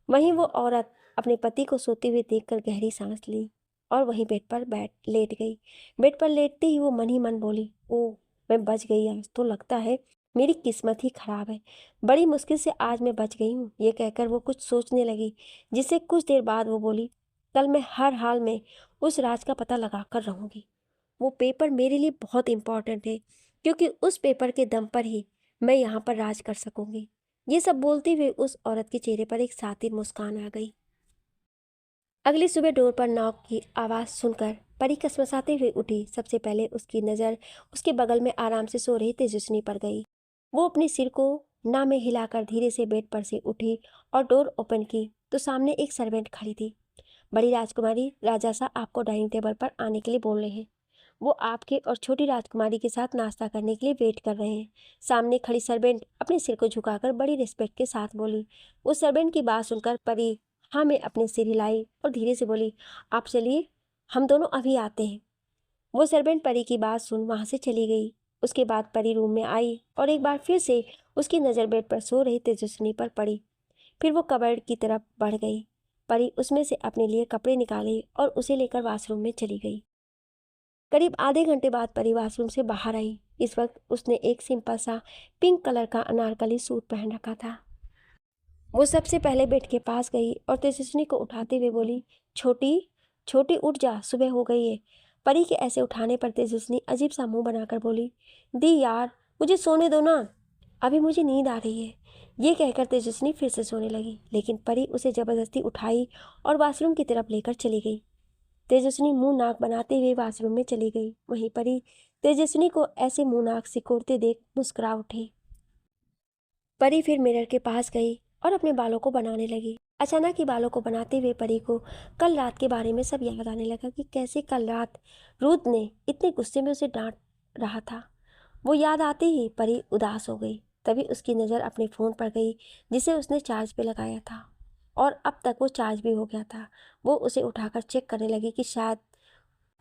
वहीं वो औरत अपने पति को सोते हुए देखकर गहरी सांस ली और वहीं बेड पर लेट गई। बेड पर लेटते ही वो मन ही मन बोली, ओह, मैं बच गई आज तो, लगता है मेरी किस्मत ही खराब है, बड़ी मुश्किल से आज मैं बच गई हूँ। ये कहकर वो कुछ सोचने लगी, जिससे कुछ देर बाद वो बोली, कल मैं हर हाल में उस राज का पता लगा कर रहूँगी। वो पेपर मेरे लिए बहुत इम्पोर्टेंट है, क्योंकि उस पेपर के दम पर ही मैं यहाँ पर राज कर सकूँगी। ये सब बोलते हुए उस औरत के चेहरे पर एक सातिर मुस्कान आ गई। अगली सुबह डोर पर नॉक की आवाज़ सुनकर परी कसमसाते हुए उठी। सबसे पहले उसकी नज़र उसके बगल में आराम से सो रही तेजस्विनी पर गई। वो अपने सिर को ना में हिलाकर धीरे से बेड पर से उठी और डोर ओपन की तो सामने एक सर्वेंट खड़ी थी। बड़ी राजकुमारी, राजा सा आपको डाइनिंग टेबल पर आने के लिए बोल रहे हैं। वो आपके और छोटी राजकुमारी के साथ नाश्ता करने के लिए वेट कर रहे हैं। सामने खड़ी सर्वेंट अपने सिर को झुकाकर बड़ी रिस्पेक्ट के साथ बोली। उस सर्वेंट की बात सुनकर परी हाँ में अपने सिर हिलाई और धीरे से बोली, आप चलिए, हम दोनों अभी आते हैं। वो सर्वेंट परी की बात सुन वहाँ से चली गई। उसके बाद परी रूम में आई और एक बार फिर से उसकी नज़र बेड पर सो रही तेजस्विनी पर पड़ी। फिर वो कबर्ड की तरफ बढ़ गई। परी उसमें से अपने लिए कपड़े निकाले और उसे लेकर वॉशरूम में चली गई। करीब आधे घंटे बाद परी वॉशरूम से बाहर आई। इस वक्त उसने एक सिंपल सा पिंक कलर का अनारकली सूट पहन रखा था। वो सबसे पहले बेड के पास गई और तेजस्विनी को उठाते हुए बोली, छोटी छोटी उठ जा, सुबह हो गई है। परी के ऐसे उठाने पर तेजस्विनी अजीब सा मुंह बनाकर बोली, दी यार, मुझे सोने दो ना, अभी मुझे नींद आ रही है। ये कहकर तेजस्विनी फिर से सोने लगी, लेकिन परी उसे जबरदस्ती उठाई और वॉशरूम की तरफ लेकर चली गई। तेजस्विनी मुंह नाक बनाते हुए वॉशरूम में चली गई। वहीं परी तेजस्विनी को ऐसे मुंह नाक सिकोड़ते देख मुस्कुरा उठी। परी फिर मिरर के पास गई और अपने बालों को बनाने लगी। अचानक ही बालों को बनाते हुए परी को कल रात के बारे में सब याद आने लगा कि कैसे कल रात रुद्र ने इतने गुस्से में उसे डांट रहा था। वो याद आते ही परी उदास हो गई। तभी उसकी नज़र अपने फ़ोन पर गई, जिसे उसने चार्ज पे लगाया था और अब तक वो चार्ज भी हो गया था। वो उसे उठाकर चेक करने लगी कि शायद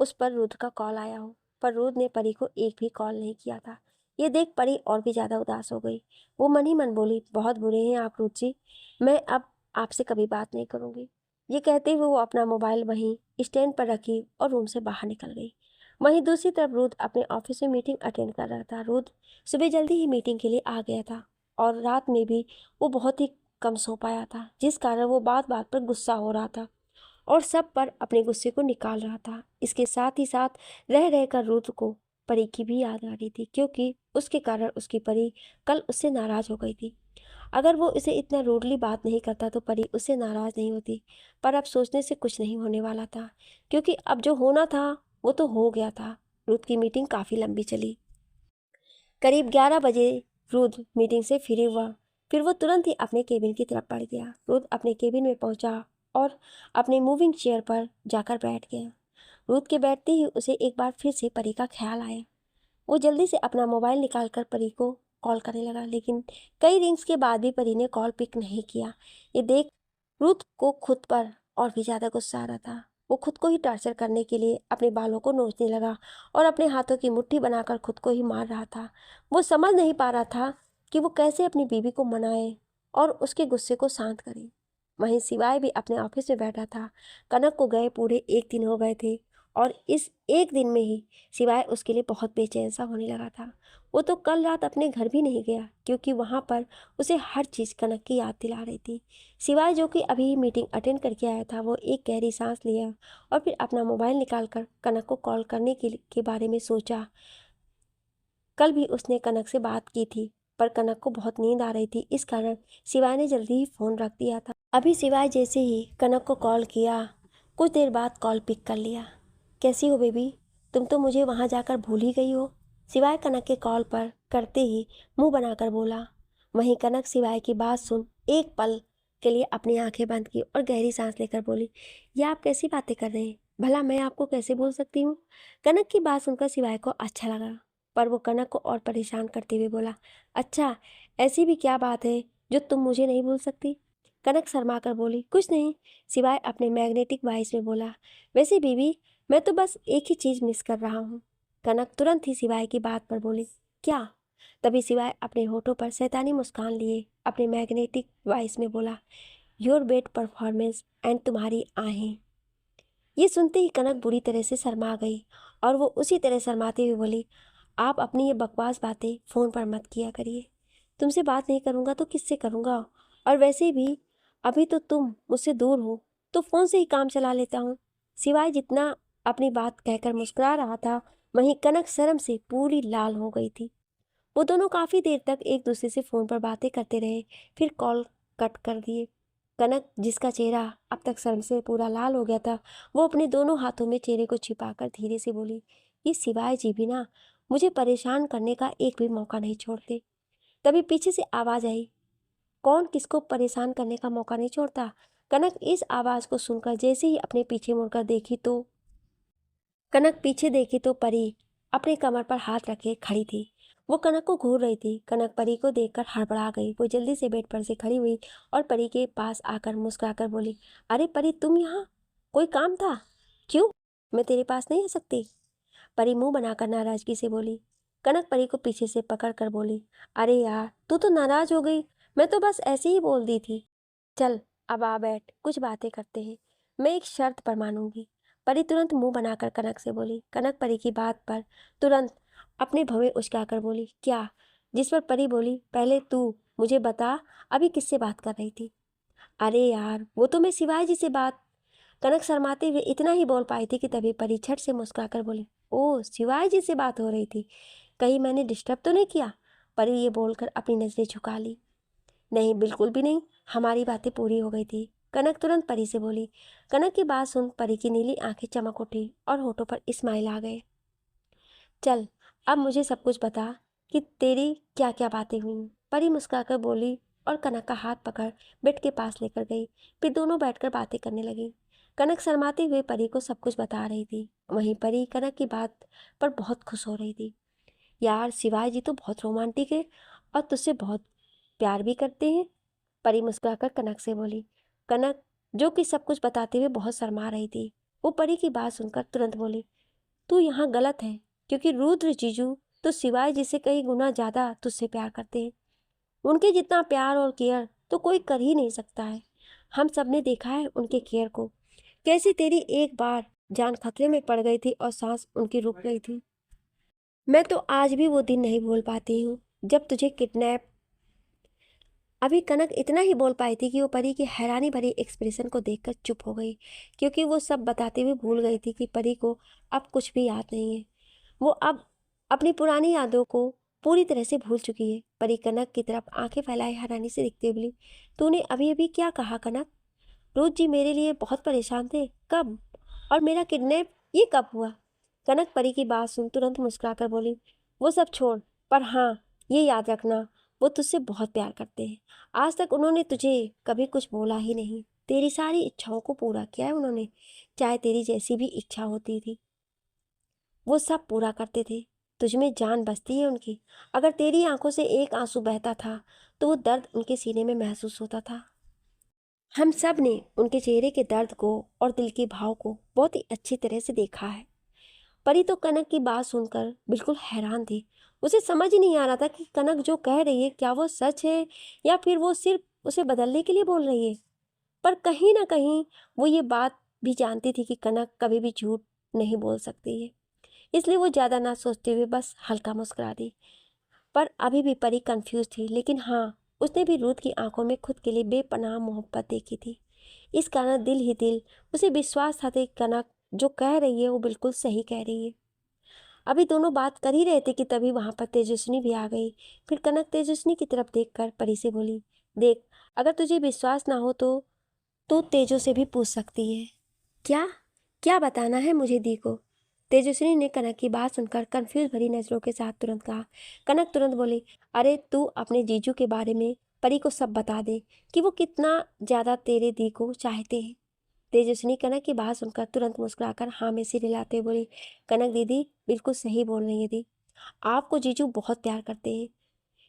उस पर रुद्र का कॉल आया हो, पर रुद्र ने परी को एक भी कॉल नहीं किया था। ये देख परी और भी ज़्यादा उदास हो गई। वो मन ही मन बोली, बहुत बुरे हैं आप रुद्र जी, मैं अब आपसे कभी बात नहीं करूँगी। ये कहते हुए वो अपना मोबाइल वहीं स्टैंड पर रखी और रूम से बाहर निकल गई। वहीं दूसरी तरफ रुद्र अपने ऑफिस में मीटिंग अटेंड कर रहा था। रुद्र सुबह जल्दी ही मीटिंग के लिए आ गया था और रात में भी वो बहुत ही कम सो पाया था, जिस कारण वो बात बात पर गुस्सा हो रहा था और सब पर अपने गुस्से को निकाल रहा था। इसके साथ ही साथ रह रहकर रुद्र को परी की भी याद आ रही थी, क्योंकि उसके कारण उसकी परी कल उससे नाराज हो गई थी। अगर वो इसे इतना रूडली बात नहीं करता तो परी उससे नाराज नहीं होती। पर अब सोचने से कुछ नहीं होने वाला था, क्योंकि अब जो होना था वो तो हो गया था। रुद्र की मीटिंग काफ़ी लंबी चली। करीब 11 बजे रुद्र मीटिंग से फ्री हुआ। फिर वो तुरंत ही अपने केबिन की तरफ बढ़ गया। रुद्र अपने केबिन में पहुंचा और अपने मूविंग चेयर पर जाकर बैठ गया। रुद्र के बैठते ही उसे एक बार फिर से परी का ख्याल आया। वो जल्दी से अपना मोबाइल निकालकर परी को कॉल करने लगा, लेकिन कई रिंग्स के बाद भी परी ने कॉल पिक नहीं किया। ये देख रुद्र को खुद पर और भी ज़्यादा गुस्सा आ रहा था। वो खुद को ही टॉर्चर करने के लिए अपने बालों को नोचने लगा और अपने हाथों की मुट्ठी बनाकर खुद को ही मार रहा था। वो समझ नहीं पा रहा था कि वो कैसे अपनी बीवी को मनाए और उसके गुस्से को शांत करे। वहीं शिवाय भी अपने ऑफिस में बैठा था। कनक को गए पूरे 1 दिन हो गए थे और इस एक दिन में ही शिवाय उसके लिए बहुत बेचैन सा होने लगा था। वो तो कल रात अपने घर भी नहीं गया, क्योंकि वहाँ पर उसे हर चीज़ कनक की याद दिला रही थी। शिवाय जो कि अभी मीटिंग अटेंड करके आया था, वो एक गहरी सांस लिया और फिर अपना मोबाइल निकालकर कनक को कॉल करने के बारे में सोचा। कल भी उसने कनक से बात की थी, पर कनक को बहुत नींद आ रही थी, इस कारण शिवाय ने जल्दी ही फ़ोन रख दिया था। अभी शिवाय जैसे ही कनक को कॉल किया, कुछ देर बाद कॉल पिक कर लिया। कैसी हो बेबी, तुम तो मुझे वहाँ जाकर भूल ही गई हो, शिवाय कनक के कॉल पर करते ही मुंह बनाकर बोला। वहीं कनक शिवाय की बात सुन एक पल के लिए अपनी आंखें बंद की और गहरी सांस लेकर बोली, ये आप कैसी बातें कर रहे हैं, भला मैं आपको कैसे भूल सकती हूँ। कनक की बात सुनकर शिवाय को अच्छा लगा, पर वो कनक को और परेशान करते हुए बोला, अच्छा ऐसी भी क्या बात है जो तुम मुझे नहीं भूल सकती। कनक शर्मा कर बोली, कुछ नहीं। शिवाय अपने मैग्नेटिक वॉइस में बोला, वैसे बीबी मैं तो बस एक ही चीज़ मिस कर रहा हूँ। कनक तुरंत ही शिवाय की बात पर बोली, क्या। तभी शिवाय अपने होठों पर शैतानी मुस्कान लिए अपने मैग्नेटिक वॉइस में बोला, योर बेड परफॉर्मेंस एंड तुम्हारी आहें। ये सुनते ही कनक बुरी तरह से शर्मा गई और वो उसी तरह शर्माते हुए बोली, आप अपनी ये बकवास बातें फ़ोन पर मत किया करिए। तुमसे बात नहीं करूँगा तो किससे करूँगा, और वैसे भी अभी तो तुम मुझसे दूर हो, तो फ़ोन से ही काम चला लेता हूँ। सिवाय जितना अपनी बात कहकर मुस्कुरा रहा था, वहीं कनक शर्म से पूरी लाल हो गई थी। वो दोनों काफ़ी देर तक एक दूसरे से फ़ोन पर बातें करते रहे, फिर कॉल कट कर दिए। कनक, जिसका चेहरा अब तक शर्म से पूरा लाल हो गया था, वो अपने दोनों हाथों में चेहरे को छिपाकर धीरे से बोली, ये शिवाय जी भी ना मुझे परेशान करने का एक भी मौका नहीं छोड़ते। तभी पीछे से आवाज़ आई, कौन किसको परेशान करने का मौका नहीं छोड़ता। कनक इस आवाज़ को सुनकर जैसे ही अपने पीछे मुड़कर देखी तो परी अपने कमर पर हाथ रखे खड़ी थी। वो कनक को घूर रही थी। कनक परी को देखकर हड़बड़ा गई। वो जल्दी से बेड पर से खड़ी हुई और परी के पास आकर मुस्कुराकर बोली, अरे परी, तुम यहाँ, कोई काम था? क्यों, मैं तेरे पास नहीं आ सकती? परी मुंह बनाकर नाराजगी से बोली। कनक परी को पीछे से पकड़ कर बोली, अरे यार, तू तो नाराज हो गई, मैं तो बस ऐसे ही बोल दी थी। चल अब आ बैठ, कुछ बातें करते हैं, मैं एक शर्त पर मानूंगी। परी तुरंत मुंह बनाकर कनक से बोली। कनक परी की बात पर तुरंत अपने भवें उचकाकर बोली, क्या? जिस पर परी बोली, पहले तू मुझे बता, अभी किससे बात कर रही थी? अरे यार, वो तो मैं शिवाय जी से बात। कनक शर्माते हुए इतना ही बोल पाई थी कि तभी परी झट से मुस्कुराकर बोली, ओह, शिवाय जी से बात हो रही थी, कहीं मैंने डिस्टर्ब तो नहीं किया? परी ये बोलकर अपनी नजरें झुका ली। नहीं, बिल्कुल भी नहीं, हमारी बातें पूरी हो गई थी। कनक तुरंत परी से बोली। कनक की बात सुन परी की नीली आंखें चमक उठी और होठों पर स्माइल आ गए। चल अब मुझे सब कुछ बता कि तेरी क्या क्या बातें हुई। परी मुस्कुराकर बोली और कनक का हाथ पकड़ बेड के पास लेकर गई। फिर दोनों बैठकर बातें करने लगी। कनक शर्माते हुए परी को सब कुछ बता रही थी। वहीं परी कनक की बात पर बहुत खुश हो रही थी। यार, शिवाय जी तो बहुत रोमांटिक है और तुझसे बहुत प्यार भी करते हैं। परी मुस्कुराकर कनक से बोली। कनक, जो कि सब कुछ बताते हुए बहुत शर्मा रही थी, वो परी की बात सुनकर तुरंत बोली, तू यहाँ गलत है। क्योंकि रुद्र जीजू तो सिवाय जिसे कई गुना ज़्यादा तुझसे प्यार करते हैं। उनके जितना प्यार और केयर तो कोई कर ही नहीं सकता है। हम सब ने देखा है उनके केयर को, कैसी तेरी एक बार जान खतरे में पड़ गई थी और सांस उनकी रुक गई थी। मैं तो आज भी वो दिन नहीं भूल पाती हूँ जब तुझे किडनैप। अभी कनक इतना ही बोल पाई थी कि वो परी की हैरानी भरी एक्सप्रेशन को देखकर चुप हो गई, क्योंकि वो सब बताते हुए भूल गई थी कि परी को अब कुछ भी याद नहीं है। वो अब अपनी पुरानी यादों को पूरी तरह से भूल चुकी है। परी कनक की तरफ आंखें फैलाए हैरानी से देखते बोली, तूने अभी अभी क्या कहा कनक? रोज जी मेरे लिए बहुत परेशान थे, कब? और मेरा किडनैप ये कब हुआ? कनक परी की बात सुन तुरंत मुस्कुराकर बोली, वो सब छोड़, पर हाँ ये याद रखना, वो तुझसे बहुत प्यार करते हैं। आज तक उन्होंने तुझे कभी कुछ बोला ही नहीं। तेरी सारी इच्छाओं को पूरा किया है उन्होंने, चाहे तेरी जैसी भी इच्छा होती थी वो सब पूरा करते थे। तुझ में जान बसती है उनकी। अगर तेरी आंखों से एक आंसू बहता था तो वो दर्द उनके सीने में महसूस होता था। हम सब ने उनके चेहरे के दर्द को और दिल के भाव को बहुत ही अच्छी तरह से देखा है। परी तो कनक की बात सुनकर बिल्कुल हैरान थी। उसे समझ ही नहीं आ रहा था कि कनक जो कह रही है क्या वो सच है या फिर वो सिर्फ उसे बदलने के लिए बोल रही है। पर कहीं ना कहीं वो ये बात भी जानती थी कि कनक कभी भी झूठ नहीं बोल सकती है। इसलिए वो ज़्यादा ना सोचते हुए बस हल्का मुस्कुरा दी। पर अभी भी परी कंफ्यूज थी, लेकिन हाँ, उसने भी रूथ की आंखों में खुद के लिए बेपनाह मोहब्बत देखी थी। इस कारण दिल ही दिल उसे विश्वास था कि कनक जो कह रही है वो बिल्कुल सही कह रही है। अभी दोनों बात कर ही रहे थे कि तभी वहां पर तेजस्विनी भी आ गई। फिर कनक तेजस्विनी की तरफ देखकर परी से बोली, देख, अगर तुझे विश्वास ना हो तो तेजो से भी पूछ सकती है। क्या? क्या बताना है मुझे दी को? तेजस्विनी ने कनक की बात सुनकर कंफ्यूज भरी नजरों के साथ तुरंत कहा। कनक तुरंत बोली, अरे तू अपने जीजू के बारे में परी को सब बता दे कि वो कितना ज्यादा तेरे दी को चाहते हैं। तेजस्विनी कनक की बात सुनकर तुरंत मुस्कुराकर हाँ में सिर हिलाते हुए बोली, कनक दीदी बिल्कुल सही बोल रही है दी, आपको जीजू बहुत प्यार करते हैं।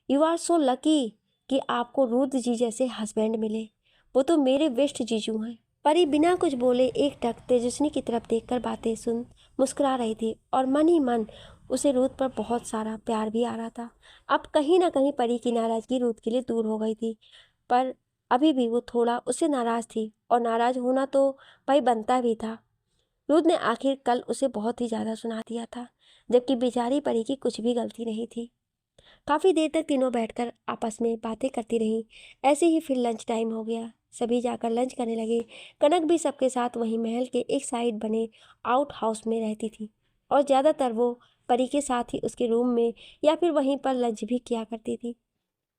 यू आर सो लकी कि आपको रुद्र जी जैसे हस्बैंड मिले। वो तो मेरे बेस्ट जीजू हैं। परी बिना कुछ बोले एकटक तेजस्विनी की तरफ देखकर बातें सुन मुस्कुरा रही थी और मन ही मन उसे रूथ पर बहुत सारा प्यार भी आ रहा था। अब कहीं ना कहीं परी की नाराजगी रूथ के लिए दूर हो गई थी, पर अभी भी वो थोड़ा उससे नाराज थी और नाराज होना तो भाई बनता भी था। रूथ ने आखिर कल उसे बहुत ही ज़्यादा सुना दिया था, जबकि बेचारी परी की कुछ भी गलती नहीं थी। काफ़ी देर तक तीनों बैठकर आपस में बातें करती रहीं। ऐसे ही फिर लंच टाइम हो गया। सभी जाकर लंच करने लगे। कनक भी सबके साथ वहीं महल के एक साइड बने आउट हाउस में रहती थी और ज़्यादातर वो परी के साथ ही उसके रूम में या फिर वहीं पर लंच भी किया करती थी।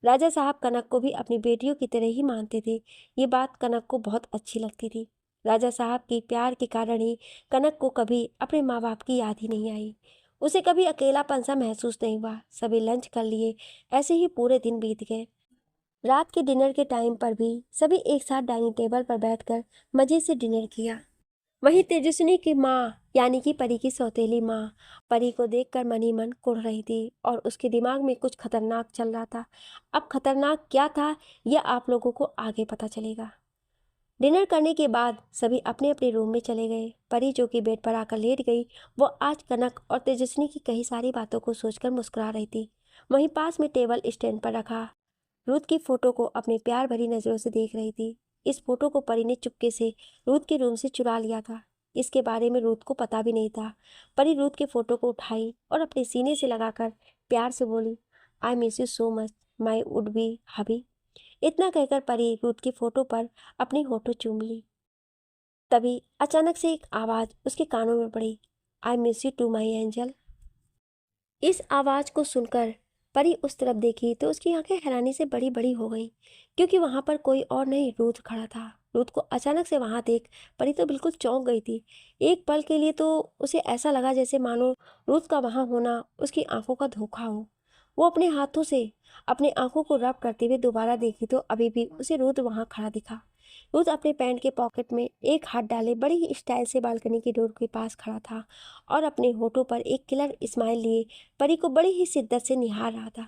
राजा साहब कनक को भी अपनी बेटियों की तरह ही मानते थे। ये बात कनक को बहुत अच्छी लगती थी। राजा साहब के प्यार के कारण ही कनक को कभी अपने माँ बाप की याद ही नहीं आई। उसे कभी अकेलापन सा महसूस नहीं हुआ। सभी लंच कर लिए। ऐसे ही पूरे दिन बीत गए। रात के डिनर के टाइम पर भी सभी एक साथ डाइनिंग टेबल पर बैठकर मजे से डिनर किया। वहीं तेजस्विनी की माँ यानी कि परी की सौतेली माँ परी को देखकर मन ही मन कुढ़ रही थी और उसके दिमाग में कुछ खतरनाक चल रहा था। अब खतरनाक क्या था यह आप लोगों को आगे पता चलेगा। डिनर करने के बाद सभी अपने अपने रूम में चले गए। परी जो कि बेड पर आकर लेट गई, वो आज कनक और तेजस्विनी की कई सारी बातों को सोचकर मुस्कुरा रही थी। वहीं पास में टेबल स्टैंड पर रखा रूथ की फोटो को अपने प्यार भरी नजरों से देख रही थी। इस फोटो को परी ने चुपके से रूथ के रूम से चुरा लिया था। इसके बारे में रूथ को पता भी नहीं था। परी रूथ के फोटो को उठाई और अपने सीने से लगाकर प्यार से बोली, I miss you so much my would be hubby. इतना कहकर परी रूथ की फोटो पर अपनी होठों चूम ली। तभी अचानक से एक आवाज उसके कानों में पड़ी, I miss you too my angel. इस आवाज को सुनकर परी उस तरफ देखी तो उसकी आंखें हैरानी से बड़ी बड़ी हो गईं, क्योंकि वहां पर कोई और नहीं रूथ खड़ा था। रूथ को अचानक से वहां देख परी तो बिल्कुल चौंक गई थी। एक पल के लिए तो उसे ऐसा लगा जैसे मानो रूथ का वहां होना उसकी आंखों का धोखा हो। वो अपने हाथों से अपनी आंखों को रब करते हुए दोबारा देखी तो अभी भी उसे रूथ वहां खड़ा दिखा। रूथ अपने पैंट के पॉकेट में एक हाथ डाले बड़ी ही स्टाइल से बालकनी की डोर के पास खड़ा था और अपने होठों पर एक किलर स्माइल लिए परी को बड़ी ही शिद्दत से निहार रहा था।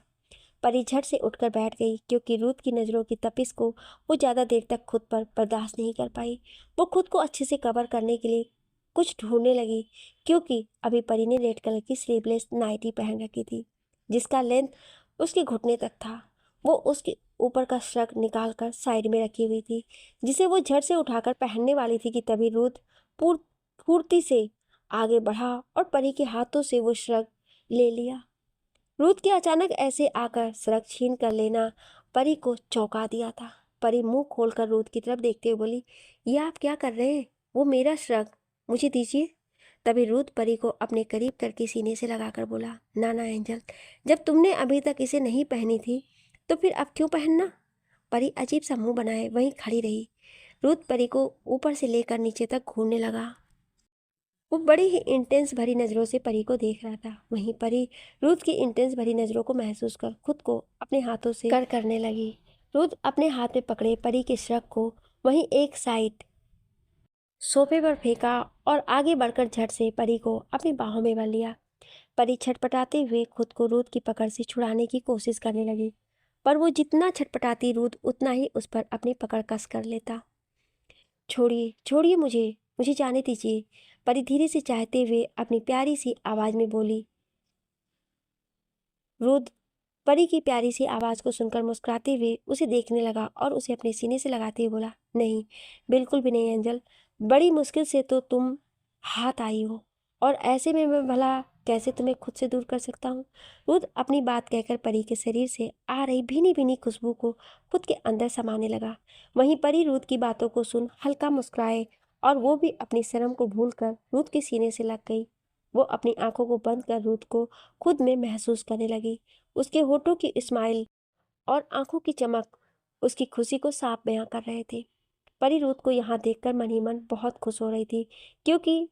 परी झट से उठकर बैठ गई, क्योंकि रूथ की नज़रों की तपिश को वो ज़्यादा देर तक खुद पर बर्दाश्त नहीं कर पाई। वो खुद को अच्छे से कवर करने के लिए कुछ ढूंढने लगी, क्योंकि अभी परी ने रेड कलर की स्लीवलेस नाइटी पहन रखी थी, जिसका लेंथ उसके घुटने तक था। वो उसके ऊपर का श्रग निकाल कर साइड में रखी हुई थी, जिसे वो झट से उठाकर पहनने वाली थी कि तभी रुद्र पूर फुर्ती से आगे बढ़ा और परी के हाथों से वो श्रग ले लिया। रुद्र के अचानक ऐसे आकर श्रग छीन कर लेना परी को चौंका दिया था। परी मुंह खोलकर रुद्र की तरफ देखते हुए बोली, ये आप क्या कर रहे हैं? वो मेरा श्रग, मुझे दीजिए। तभी रुद्र परी को अपने करीब करके सीने से लगाकर बोला, ना ना एंजल, जब तुमने अभी तक इसे नहीं पहनी थी तो फिर अब क्यों पहनना? परी अजीब सा मुंह बनाए वहीं खड़ी रही। रुद्र परी को ऊपर से लेकर नीचे तक घूरने लगा। वो बड़ी ही इंटेंस भरी नज़रों से परी को देख रहा था। वहीं परी रुद्र की इंटेंस भरी नज़रों को महसूस कर खुद को अपने हाथों से कर करने लगी। रुद्र अपने हाथ में पकड़े परी के श्रग को वहीं एक साइड सोफे पर फेंका और आगे बढ़कर झट से परी को अपनी बाहों में भर लिया। परी छटपटाते हुए खुद को रुद्र की पकड़ से छुड़ाने की कोशिश करने लगी, पर वो जितना छटपटाती रुद्र उतना ही उस पर अपनी पकड़ कस कर लेता। छोड़िए छोड़िए, मुझे मुझे जाने दीजिए, परी धीरे से चाहते हुए अपनी प्यारी सी आवाज में बोली। रुद्र परी की प्यारी सी आवाज को सुनकर मुस्कुराते हुए उसे देखने लगा और उसे अपने सीने से लगाते हुए बोला, नहीं, बिल्कुल भी नहीं एंजल, बड़ी मुश्किल से तो तुम हाथ आई हो, और ऐसे में मैं भला कैसे तुम्हें खुद से दूर कर सकता हूँ? रुद्र अपनी बात कहकर परी के शरीर से आ रही भीनी भीनी खुशबू को खुद के अंदर समाने लगा। वहीं परी रुद्र की बातों को सुन हल्का मुस्कुराए और वो भी अपनी शर्म को भूलकर रुद्र के सीने से लग गई। वो अपनी आंखों को बंद कर रुद्र को खुद में महसूस करने लगी। उसके होठों की स्माइल और आंखों की चमक उसकी खुशी को साफ बयां कर रहे थे। परी रुद्र को यहाँ देखकर मन ही मन बहुत खुश हो रही थी, क्योंकि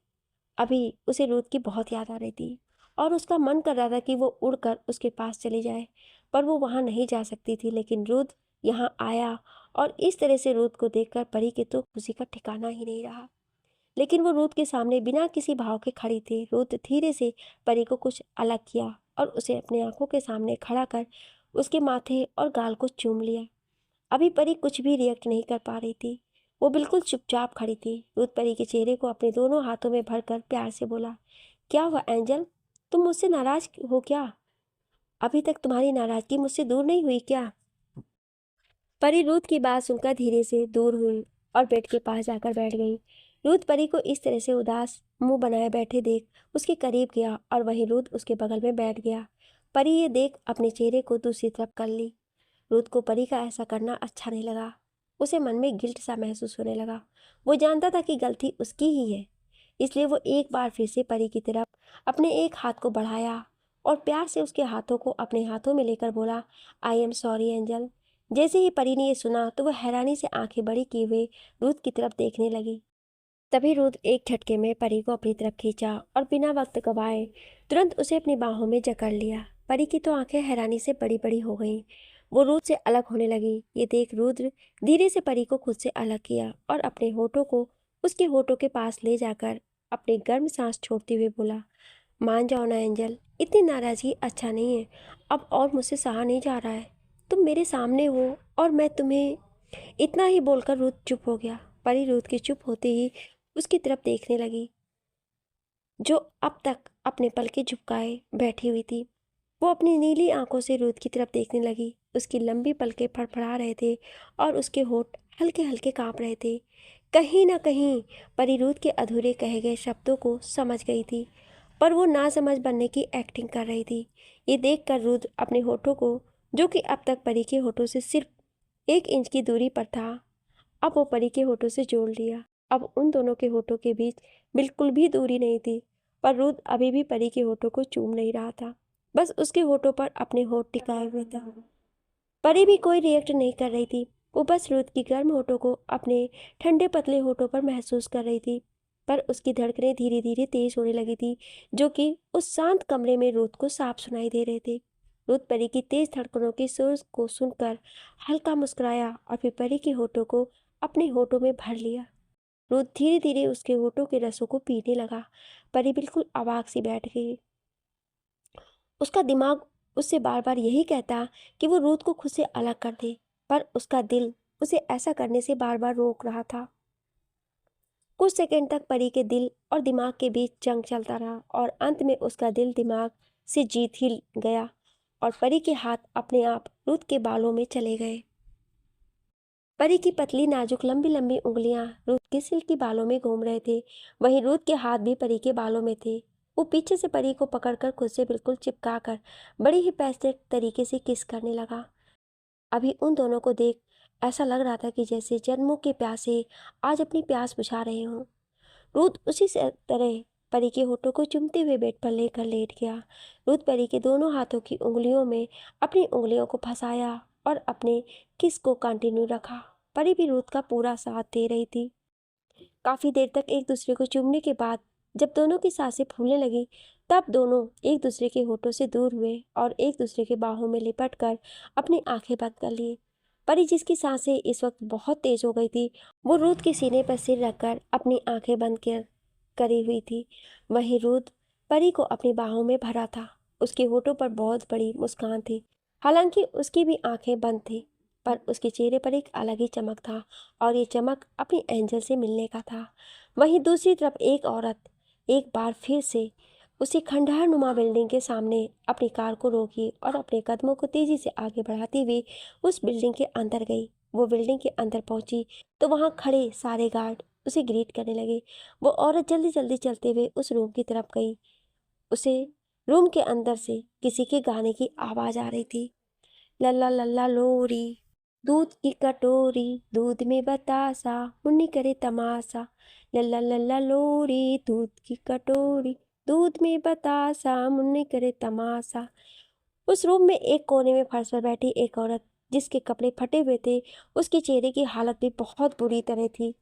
अभी उसे रुद्र की बहुत याद आ रही थी और उसका मन कर रहा था कि वो उड़कर उसके पास चली जाए, पर वो वहाँ नहीं जा सकती थी। लेकिन रुद्र यहाँ आया और इस तरह से रुद्र को देखकर परी के तो खुशी का ठिकाना ही नहीं रहा। लेकिन वो रुद्र के सामने बिना किसी भाव के खड़ी थी। रुद्र धीरे से परी को कुछ अलग किया और उसे अपनी आंखों के सामने खड़ा कर उसके माथे और गाल को चूम लिया। अभी परी कुछ भी रिएक्ट नहीं कर पा रही थी, वो बिल्कुल चुपचाप खड़ी थी। रुद्र परी के चेहरे को अपने दोनों हाथों में भरकर प्यार से बोला, क्या हुआ एंजल, तुम मुझसे नाराज हो क्या? अभी तक तुम्हारी नाराजगी मुझसे दूर नहीं हुई क्या? परी रुद्र की बात सुनकर धीरे से दूर हुई और बेड के पास जाकर बैठ गई। रुद्र परी को इस तरह से उदास मुंह बनाए बैठे देख उसके करीब गया और वहीं रुद्र उसके बगल में बैठ गया। परी ये देख अपने चेहरे को दूसरी तरफ कर ली। रुद्र को परी का ऐसा करना अच्छा नहीं लगा। उसे मन में गिल्ट सा महसूस होने लगा। वो जानता था कि गलती उसकी ही है, इसलिए वो एक बार फिर से परी की तरफ अपने एक हाथ को बढ़ाया और प्यार से उसके हाथों को अपने हाथों में लेकर बोला, आई एम सॉरी एंजल। जैसे ही परी ने ये सुना तो वह हैरानी से आंखें बड़ी किए हुए रुद्र की तरफ देखने लगी। तभी रुद्र एक झटके में परी को अपनी तरफ खींचा और बिना वक्त गवाए तुरंत उसे अपनी बाहों में जकड़ लिया। परी की तो आंखें हैरानी से बड़ी बड़ी हो गईं। वो रुद्र से अलग होने लगी। ये देख रुद्र धीरे से परी को खुद से अलग किया और अपने होठों को उसके होठों के पास ले जाकर अपनी गर्म सांस छोड़ते हुए बोला, मान जाओ ना एंजल, इतनी नाराजगी अच्छा नहीं है, अब और मुझसे सहा नहीं जा रहा है। तुम मेरे सामने हो और मैं तुम्हें। इतना ही बोलकर रुद्र चुप हो गया। परी रुद्र के चुप होते ही उसकी तरफ देखने लगी, जो अब तक अपने पलके झुकाए बैठी हुई थी। वो अपनी नीली आंखों से रुद्र की तरफ देखने लगी। उसकी लंबी पलके फड़फड़ा रहे थे और उसके होठ हल्के हल्के कांप रहे थे। कहीं ना कहीं परी रुद्र के अधूरे कहे गए शब्दों को समझ गई थी, पर वो ना समझ बनने की एक्टिंग कर रही थी। ये देखकर रुद्र अपने होठों को, जो कि अब तक परी के होठों से सिर्फ 1 इंच की दूरी पर था, अब वो परी के होठों से जोड़ लिया। अब उन दोनों के होठों के बीच बिल्कुल भी दूरी नहीं थी, पर रुद्र अभी भी परी के होठों को चूम नहीं रहा था, बस उसके होठों पर अपने होठ टिकाए हुए था। परी भी कोई रिएक्ट नहीं कर रही थी। वो बस रुद्र की गर्म होठों को अपने ठंडे पतले होठों पर महसूस कर रही थी। पर उसकी धड़कनें धीरे धीरे तेज होने लगी थी, जो कि उस शांत कमरे में रुद्र को साफ सुनाई दे रहे थे। रुद्र परी की तेज धड़कनों के सुर को सुनकर हल्का मुस्कुराया और फिर परी के होठों को अपने होठों में भर लिया। रुद्र धीरे धीरे उसके होठों के रसों को पीने लगा। परी बिल्कुल अवाक सी बैठ गई। उसका दिमाग उससे बार बार यही कहता कि वो रुद्र को खुद से अलग कर दे, पर उसका दिल उसे ऐसा करने से बार बार रोक रहा था। कुछ सेकंड तक परी के दिल और दिमाग के बीच जंग चलता रहा और अंत में उसका दिल दिमाग से जीत ही गया और परी के हाथ अपने आप रुत के बालों में चले गए। परी की पतली नाजुक लंबी लंबी उंगलियां रुत के सिल्की बालों में घूम रहे थे। वहीं रुत के हाथ भी परी के बालों में थे। वो पीछे से परी को पकड़कर खुद से बिल्कुल चिपका कर बड़ी ही पैसेट तरीके से किस करने लगा। अभी उन दोनों को देख ऐसा लग रहा था कि जैसे जन्मों के प्यासे आज अपनी प्यास बुझा रहे हों। रुत उसी से तरह परी के होठों को चूमते हुए बेड पर लेकर लेट गया। रुत परी के दोनों हाथों की उंगलियों में अपनी उंगलियों को फंसाया और अपने किस को कंटिन्यू रखा। परी भी रुत का पूरा साथ दे रही थी। काफी देर तक एक दूसरे को चूमने के बाद जब दोनों की सांसें फूलने लगी तब दोनों एक दूसरे के होठों से दूर हुए और एक दूसरे के बाहों में लिपट कर अपनी आंखें बंद कर लिए। परी जिसकी सांसें इस वक्त बहुत तेज हो गई थी वो रुत के सीने पर सिर रखकर अपनी आंखें बंद कर करी हुई थी। वहीं रुत परी को अपनी बाहों में भरा था। उसके होठों पर बहुत बड़ी मुस्कान थी। हालांकि उसकी भी आंखें बंद थी पर उसके चेहरे पर एक अलग ही चमक था और ये चमक अपनी एंजल से मिलने का था। वहीं दूसरी तरफ एक औरत एक बार फिर से उसी खंडहर नुमा बिल्डिंग के सामने अपनी कार को रोकी और अपने कदमों को तेजी से आगे बढ़ाती हुई उस बिल्डिंग के अंदर गई। वो बिल्डिंग के अंदर पहुंची तो वहां खड़े सारे गार्ड उसे ग्रीट करने लगे। वो औरत जल्दी जल्दी चलते हुए उस रूम की तरफ गई। उसे रूम के अंदर से किसी के गाने की आवाज आ रही थी। लल्ला लल्ला लोरी दूध की कटोरी दूध में बतासा मुन्नी करे तमाशा। लल्ला लल्ला लोरी दूध की कटोरी दूध में बतासा मुन्नी करे तमाशा। उस रूम में एक कोने में फर्श पर बैठी एक औरत जिसके कपड़े फटे हुए थे उसके चेहरे की हालत भी बहुत बुरी तरह थी।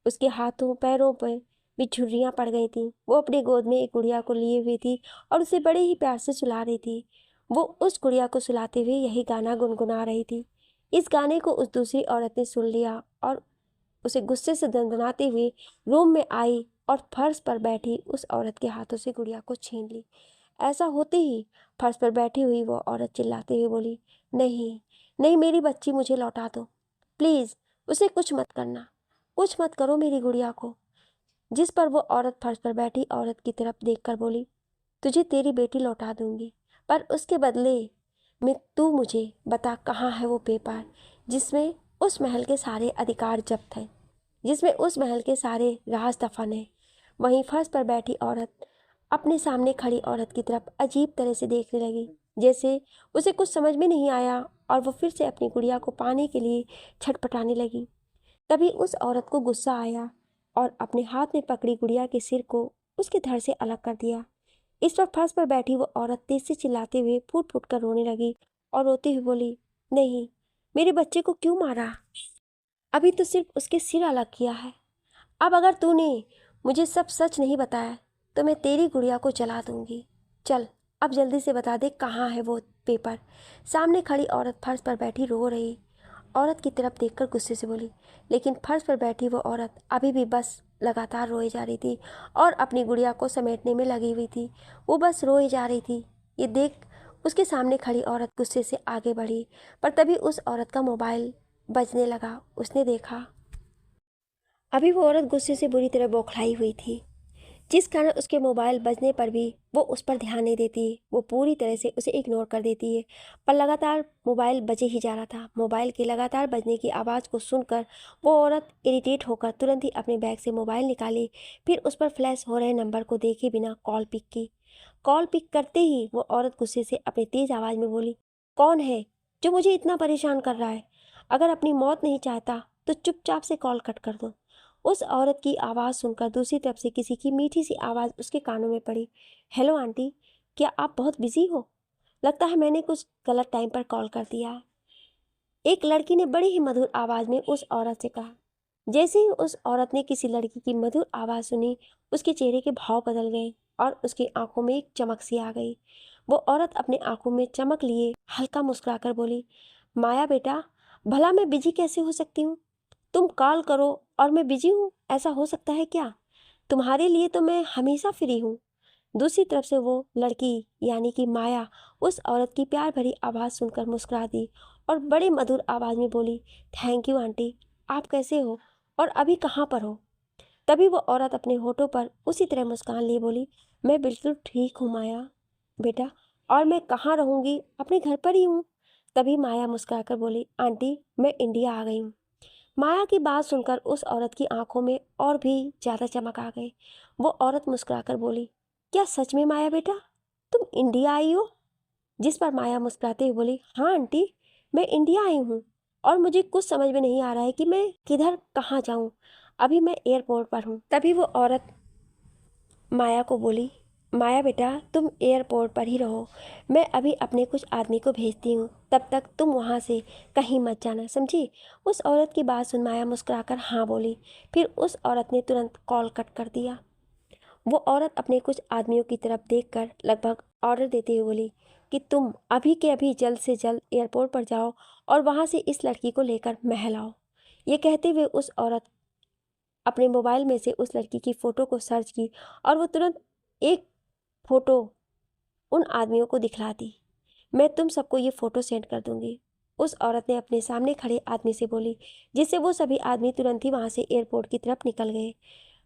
उसके हाथों पैरों पर भी झुर्रियाँ पड़ गई थीं। वो अपनी गोद में एक गुड़िया को लिए हुई थी और उसे बड़े ही प्यार से सुला रही थी। वो उस गुड़िया को सुलाते हुए यही गाना गुनगुना रही थी। इस गाने को उस दूसरी औरत ने सुन लिया और उसे गुस्से से दंदनाते हुए रूम में आई और फर्श पर बैठी उस औरत के हाथों से गुड़िया को छीन ली। ऐसा होते ही फर्श पर बैठी हुई वो औरत चिल्लाते हुए बोली, नहीं नहीं, मेरी बच्ची मुझे लौटा दो, प्लीज़ उसे कुछ मत करना, कुछ मत करो मेरी गुड़िया को। जिस पर वो औरत फर्श पर बैठी औरत की तरफ देखकर बोली, तुझे तेरी बेटी लौटा दूंगी पर उसके बदले में तू मुझे बता कहाँ है वो पेपर जिसमें उस महल के सारे अधिकार जब्त हैं, जिसमें उस महल के सारे राज दफन हैं। वहीं फर्श पर बैठी औरत अपने सामने खड़ी औरत की तरफ अजीब तरह से देखने लगी जैसे उसे कुछ समझ में नहीं आया और वो फिर से अपनी गुड़िया को पाने के लिए छटपटाने लगी। तभी उस औरत को गुस्सा आया और अपने हाथ में पकड़ी गुड़िया के सिर को उसके धड़ से अलग कर दिया। इस पर फर्श पर बैठी वो औरत तेज से चिल्लाते हुए फूट फूट कर रोने लगी और रोती हुई बोली, नहीं, मेरे बच्चे को क्यों मारा? अभी तो सिर्फ उसके सिर अलग किया है। अब अगर तूने मुझे सब सच नहीं बताया तो मैं तेरी गुड़िया को जला दूंगी। चल अब जल्दी से बता दे कहाँ है वो पेपर। सामने खड़ी औरत फर्श पर बैठी रो रही औरत की तरफ देखकर गुस्से से बोली। लेकिन फर्श पर बैठी वो औरत अभी भी बस लगातार रोई जा रही थी और अपनी गुड़िया को समेटने में लगी हुई थी। वो बस रोई जा रही थी। ये देख उसके सामने खड़ी औरत गुस्से से आगे बढ़ी पर तभी उस औरत का मोबाइल बजने लगा। उसने देखा अभी वो औरत गुस्से से बुरी तरह बौखलाई हुई थी जिस कारण उसके मोबाइल बजने पर भी वो उस पर ध्यान नहीं देती। वो पूरी तरह से उसे इग्नोर कर देती है पर लगातार मोबाइल बजे ही जा रहा था। मोबाइल के लगातार बजने की आवाज़ को सुनकर वो औरत इरिटेट होकर तुरंत ही अपने बैग से मोबाइल निकाली, फिर उस पर फ्लैश हो रहे नंबर को देखे बिना कॉल पिक की। कॉल पिक करते ही वो औरत गुस्से से अपनी तेज़ आवाज़ में बोली, कौन है जो मुझे इतना परेशान कर रहा है? अगर अपनी मौत नहीं चाहता तो चुपचाप से कॉल कट कर दो। उस औरत की आवाज़ सुनकर दूसरी तरफ से किसी की मीठी सी आवाज़ उसके कानों में पड़ी। हेलो आंटी, क्या आप बहुत बिजी हो? लगता है मैंने कुछ गलत टाइम पर कॉल कर दिया। एक लड़की ने बड़ी ही मधुर आवाज़ में उस औरत से कहा। जैसे ही उस औरत ने किसी लड़की की मधुर आवाज़ सुनी उसके चेहरे के भाव बदल गए और उसकी आंखों में एक चमक सी आ गई। वो औरत अपने आंखों में चमक लिए हल्का मुस्कुराकर बोली, माया बेटा, भला मैं बिजी कैसे हो सकती हूँ? तुम कॉल करो और मैं बिजी हूँ, ऐसा हो सकता है क्या? तुम्हारे लिए तो मैं हमेशा फ्री हूँ। दूसरी तरफ से वो लड़की यानी कि माया उस औरत की प्यार भरी आवाज़ सुनकर मुस्कुरा दी और बड़ी मधुर आवाज़ में बोली, थैंक यू आंटी, आप कैसे हो और अभी कहाँ पर हो? तभी वो औरत अपने होठों पर उसी तरह मुस्कान लिए बोली, मैं बिल्कुल ठीक हूँ माया बेटा, और मैं कहाँ रहूँगी, अपने घर पर ही हूँ। तभी माया मुस्कुराकर बोली, आंटी मैं इंडिया आ गई हूँ। माया की बात सुनकर उस औरत की आंखों में और भी ज्यादा चमक आ गई। वो औरत मुस्कुराकर बोली, क्या सच में माया बेटा, तुम इंडिया आई हो? जिस पर माया मुस्कुराते हुए बोली, हाँ आंटी, मैं इंडिया आई हूँ और मुझे कुछ समझ में नहीं आ रहा है कि मैं किधर कहाँ जाऊँ। अभी मैं एयरपोर्ट पर हूँ। तभी वो औरत माया को बोली, माया बेटा तुम एयरपोर्ट पर ही रहो, मैं अभी अपने कुछ आदमी को भेजती हूँ, तब तक तुम वहाँ से कहीं मत जाना, समझी? उस औरत की बात सुन माया मुस्कुराकर हाँ बोली। फिर उस औरत ने तुरंत कॉल कट कर दिया। वो औरत अपने कुछ आदमियों की तरफ देखकर लगभग ऑर्डर देते हुए बोली कि तुम अभी के अभी जल्द से जल्द एयरपोर्ट पर जाओ और वहाँ से इस लड़की को लेकर महल आओ। ये कहते हुए उस औरत अपने मोबाइल में से उस लड़की की फ़ोटो को सर्च की और वो तुरंत एक फ़ोटो उन आदमियों को दिखला दी। मैं तुम सबको ये फ़ोटो सेंड कर दूंगी, उस औरत ने अपने सामने खड़े आदमी से बोली, जिससे वो सभी आदमी तुरंत ही वहाँ से एयरपोर्ट की तरफ निकल गए।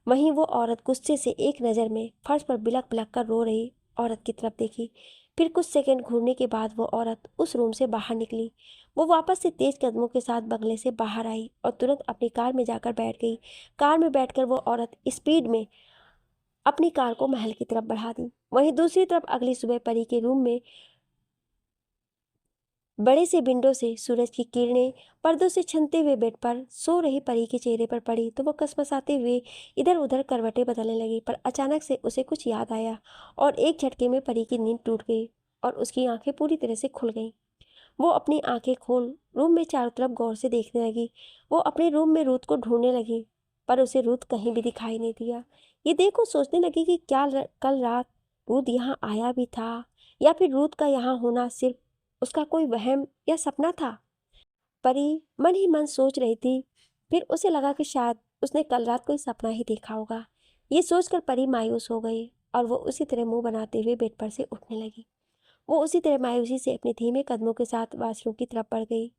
वहीं वो औरत गुस्से से एक नज़र में फर्श पर बिलक बिलक कर रो रही औरत की तरफ देखी। फिर कुछ सेकंड घूरने के बाद वो औरत उस रूम से बाहर निकली। वो वापस से तेज कदमों के साथ बंगले से बाहर आई और तुरंत अपनी कार में जाकर बैठ गई। कार में बैठकर वो औरत स्पीड में अपनी कार को महल की तरफ बढ़ा दी। वहीं दूसरी तरफ अगली सुबह परी के रूम में बड़े से विंडो से सूरज की किरणें पर्दों से छनते हुए बेड पर सो रही परी के चेहरे पर पड़ी तो वो कसमसाते हुए इधर उधर करवटें बदलने लगी। पर अचानक से उसे कुछ याद आया और एक झटके में परी की नींद टूट गई और उसकी आंखें पूरी तरह से खुल गईं। वो अपनी आंखें खोल रूम में चारों तरफ गौर से देखने लगी। वो अपने रूम में रूथ को ढूंढने लगी पर उसे रूथ कहीं भी दिखाई नहीं दिया। ये देखो सोचने लगी कि क्या कल रात रूथ यहाँ आया भी था या फिर रूथ का यहाँ होना सिर्फ उसका कोई वहम या सपना था। परी मन ही मन सोच रही थी। फिर उसे लगा कि शायद उसने कल रात कोई सपना ही देखा होगा। ये सोचकर परी मायूस हो गई और वो उसी तरह मुंह बनाते हुए बेड पर से उठने लगी। वो उसी तरह मायूसी से अपने धीमे कदमों के साथ वॉशरूम की तरफ बढ़ गई।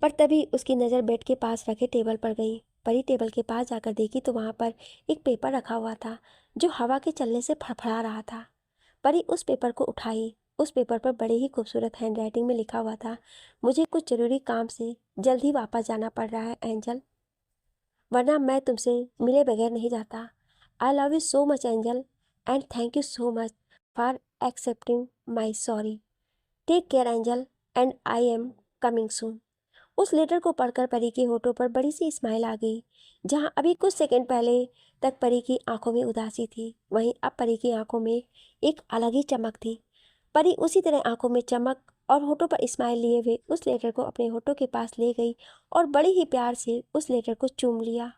पर तभी उसकी नज़र बेड के पास रखे टेबल पर गई। परी टेबल के पास जाकर देखी तो वहां पर एक पेपर रखा हुआ था जो हवा के चलने से फड़फड़ा रहा था। परी उस पेपर को उठाई। उस पेपर पर बड़े ही खूबसूरत हैंडराइटिंग में लिखा हुआ था, मुझे कुछ जरूरी काम से जल्द ही वापस जाना पड़ रहा है एंजल, वरना मैं तुमसे मिले बगैर नहीं जाता। I love you so much angel and thank you so much for accepting my sorry. Take care angel and I am coming soon. उस लेटर को पढ़कर परी के होठों पर बड़ी सी स्माइल आ गई। जहां अभी कुछ सेकंड पहले तक परी की आंखों में उदासी थी, वहीं अब परी की आंखों में एक अलग ही चमक थी। परी उसी तरह आंखों में चमक और होठों पर स्माइल लिए हुए उस लेटर को अपने होठों के पास ले गई और बड़ी ही प्यार से उस लेटर को चूम लिया।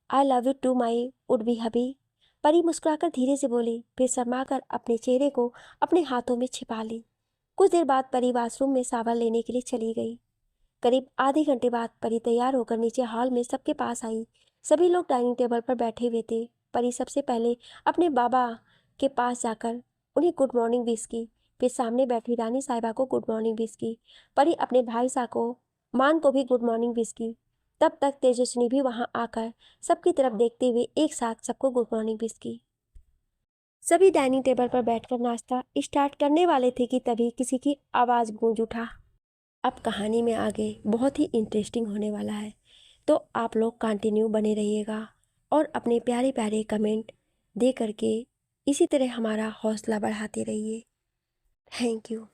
I love you too my would be hubby, Pari मुस्कुराकर धीरे से बोली, फिर शर्माकर अपने चेहरे को अपने हाथों में छिपा ली। कुछ देर बाद परी वॉशरूम में सावन लेने के लिए चली गई। करीब आधे घंटे बाद परी तैयार होकर नीचे हॉल में सबके पास आई। सभी लोग डाइनिंग टेबल पर बैठे हुए थे। परी सबसे पहले अपने बाबा के पास जाकर उन्हें गुड मॉर्निंग विश की। फिर सामने बैठी रानी साहिबा को गुड मॉर्निंग विश की। परी अपने भाई सा को मान को भी गुड मॉर्निंग विश की। तब तक तेजस्विनी भी वहां आकर सबकी तरफ देखते हुए एक साथ सबको गुड मॉर्निंग विश की। सभी डाइनिंग टेबल पर बैठकर नाश्ता स्टार्ट करने वाले थे कि तभी किसी की आवाज़ गूंज उठा। अब कहानी में आगे बहुत ही इंटरेस्टिंग होने वाला है, तो आप लोग कंटिन्यू बने रहिएगा और अपने प्यारे प्यारे कमेंट दे करके इसी तरह हमारा हौसला बढ़ाते रहिए। Thank you.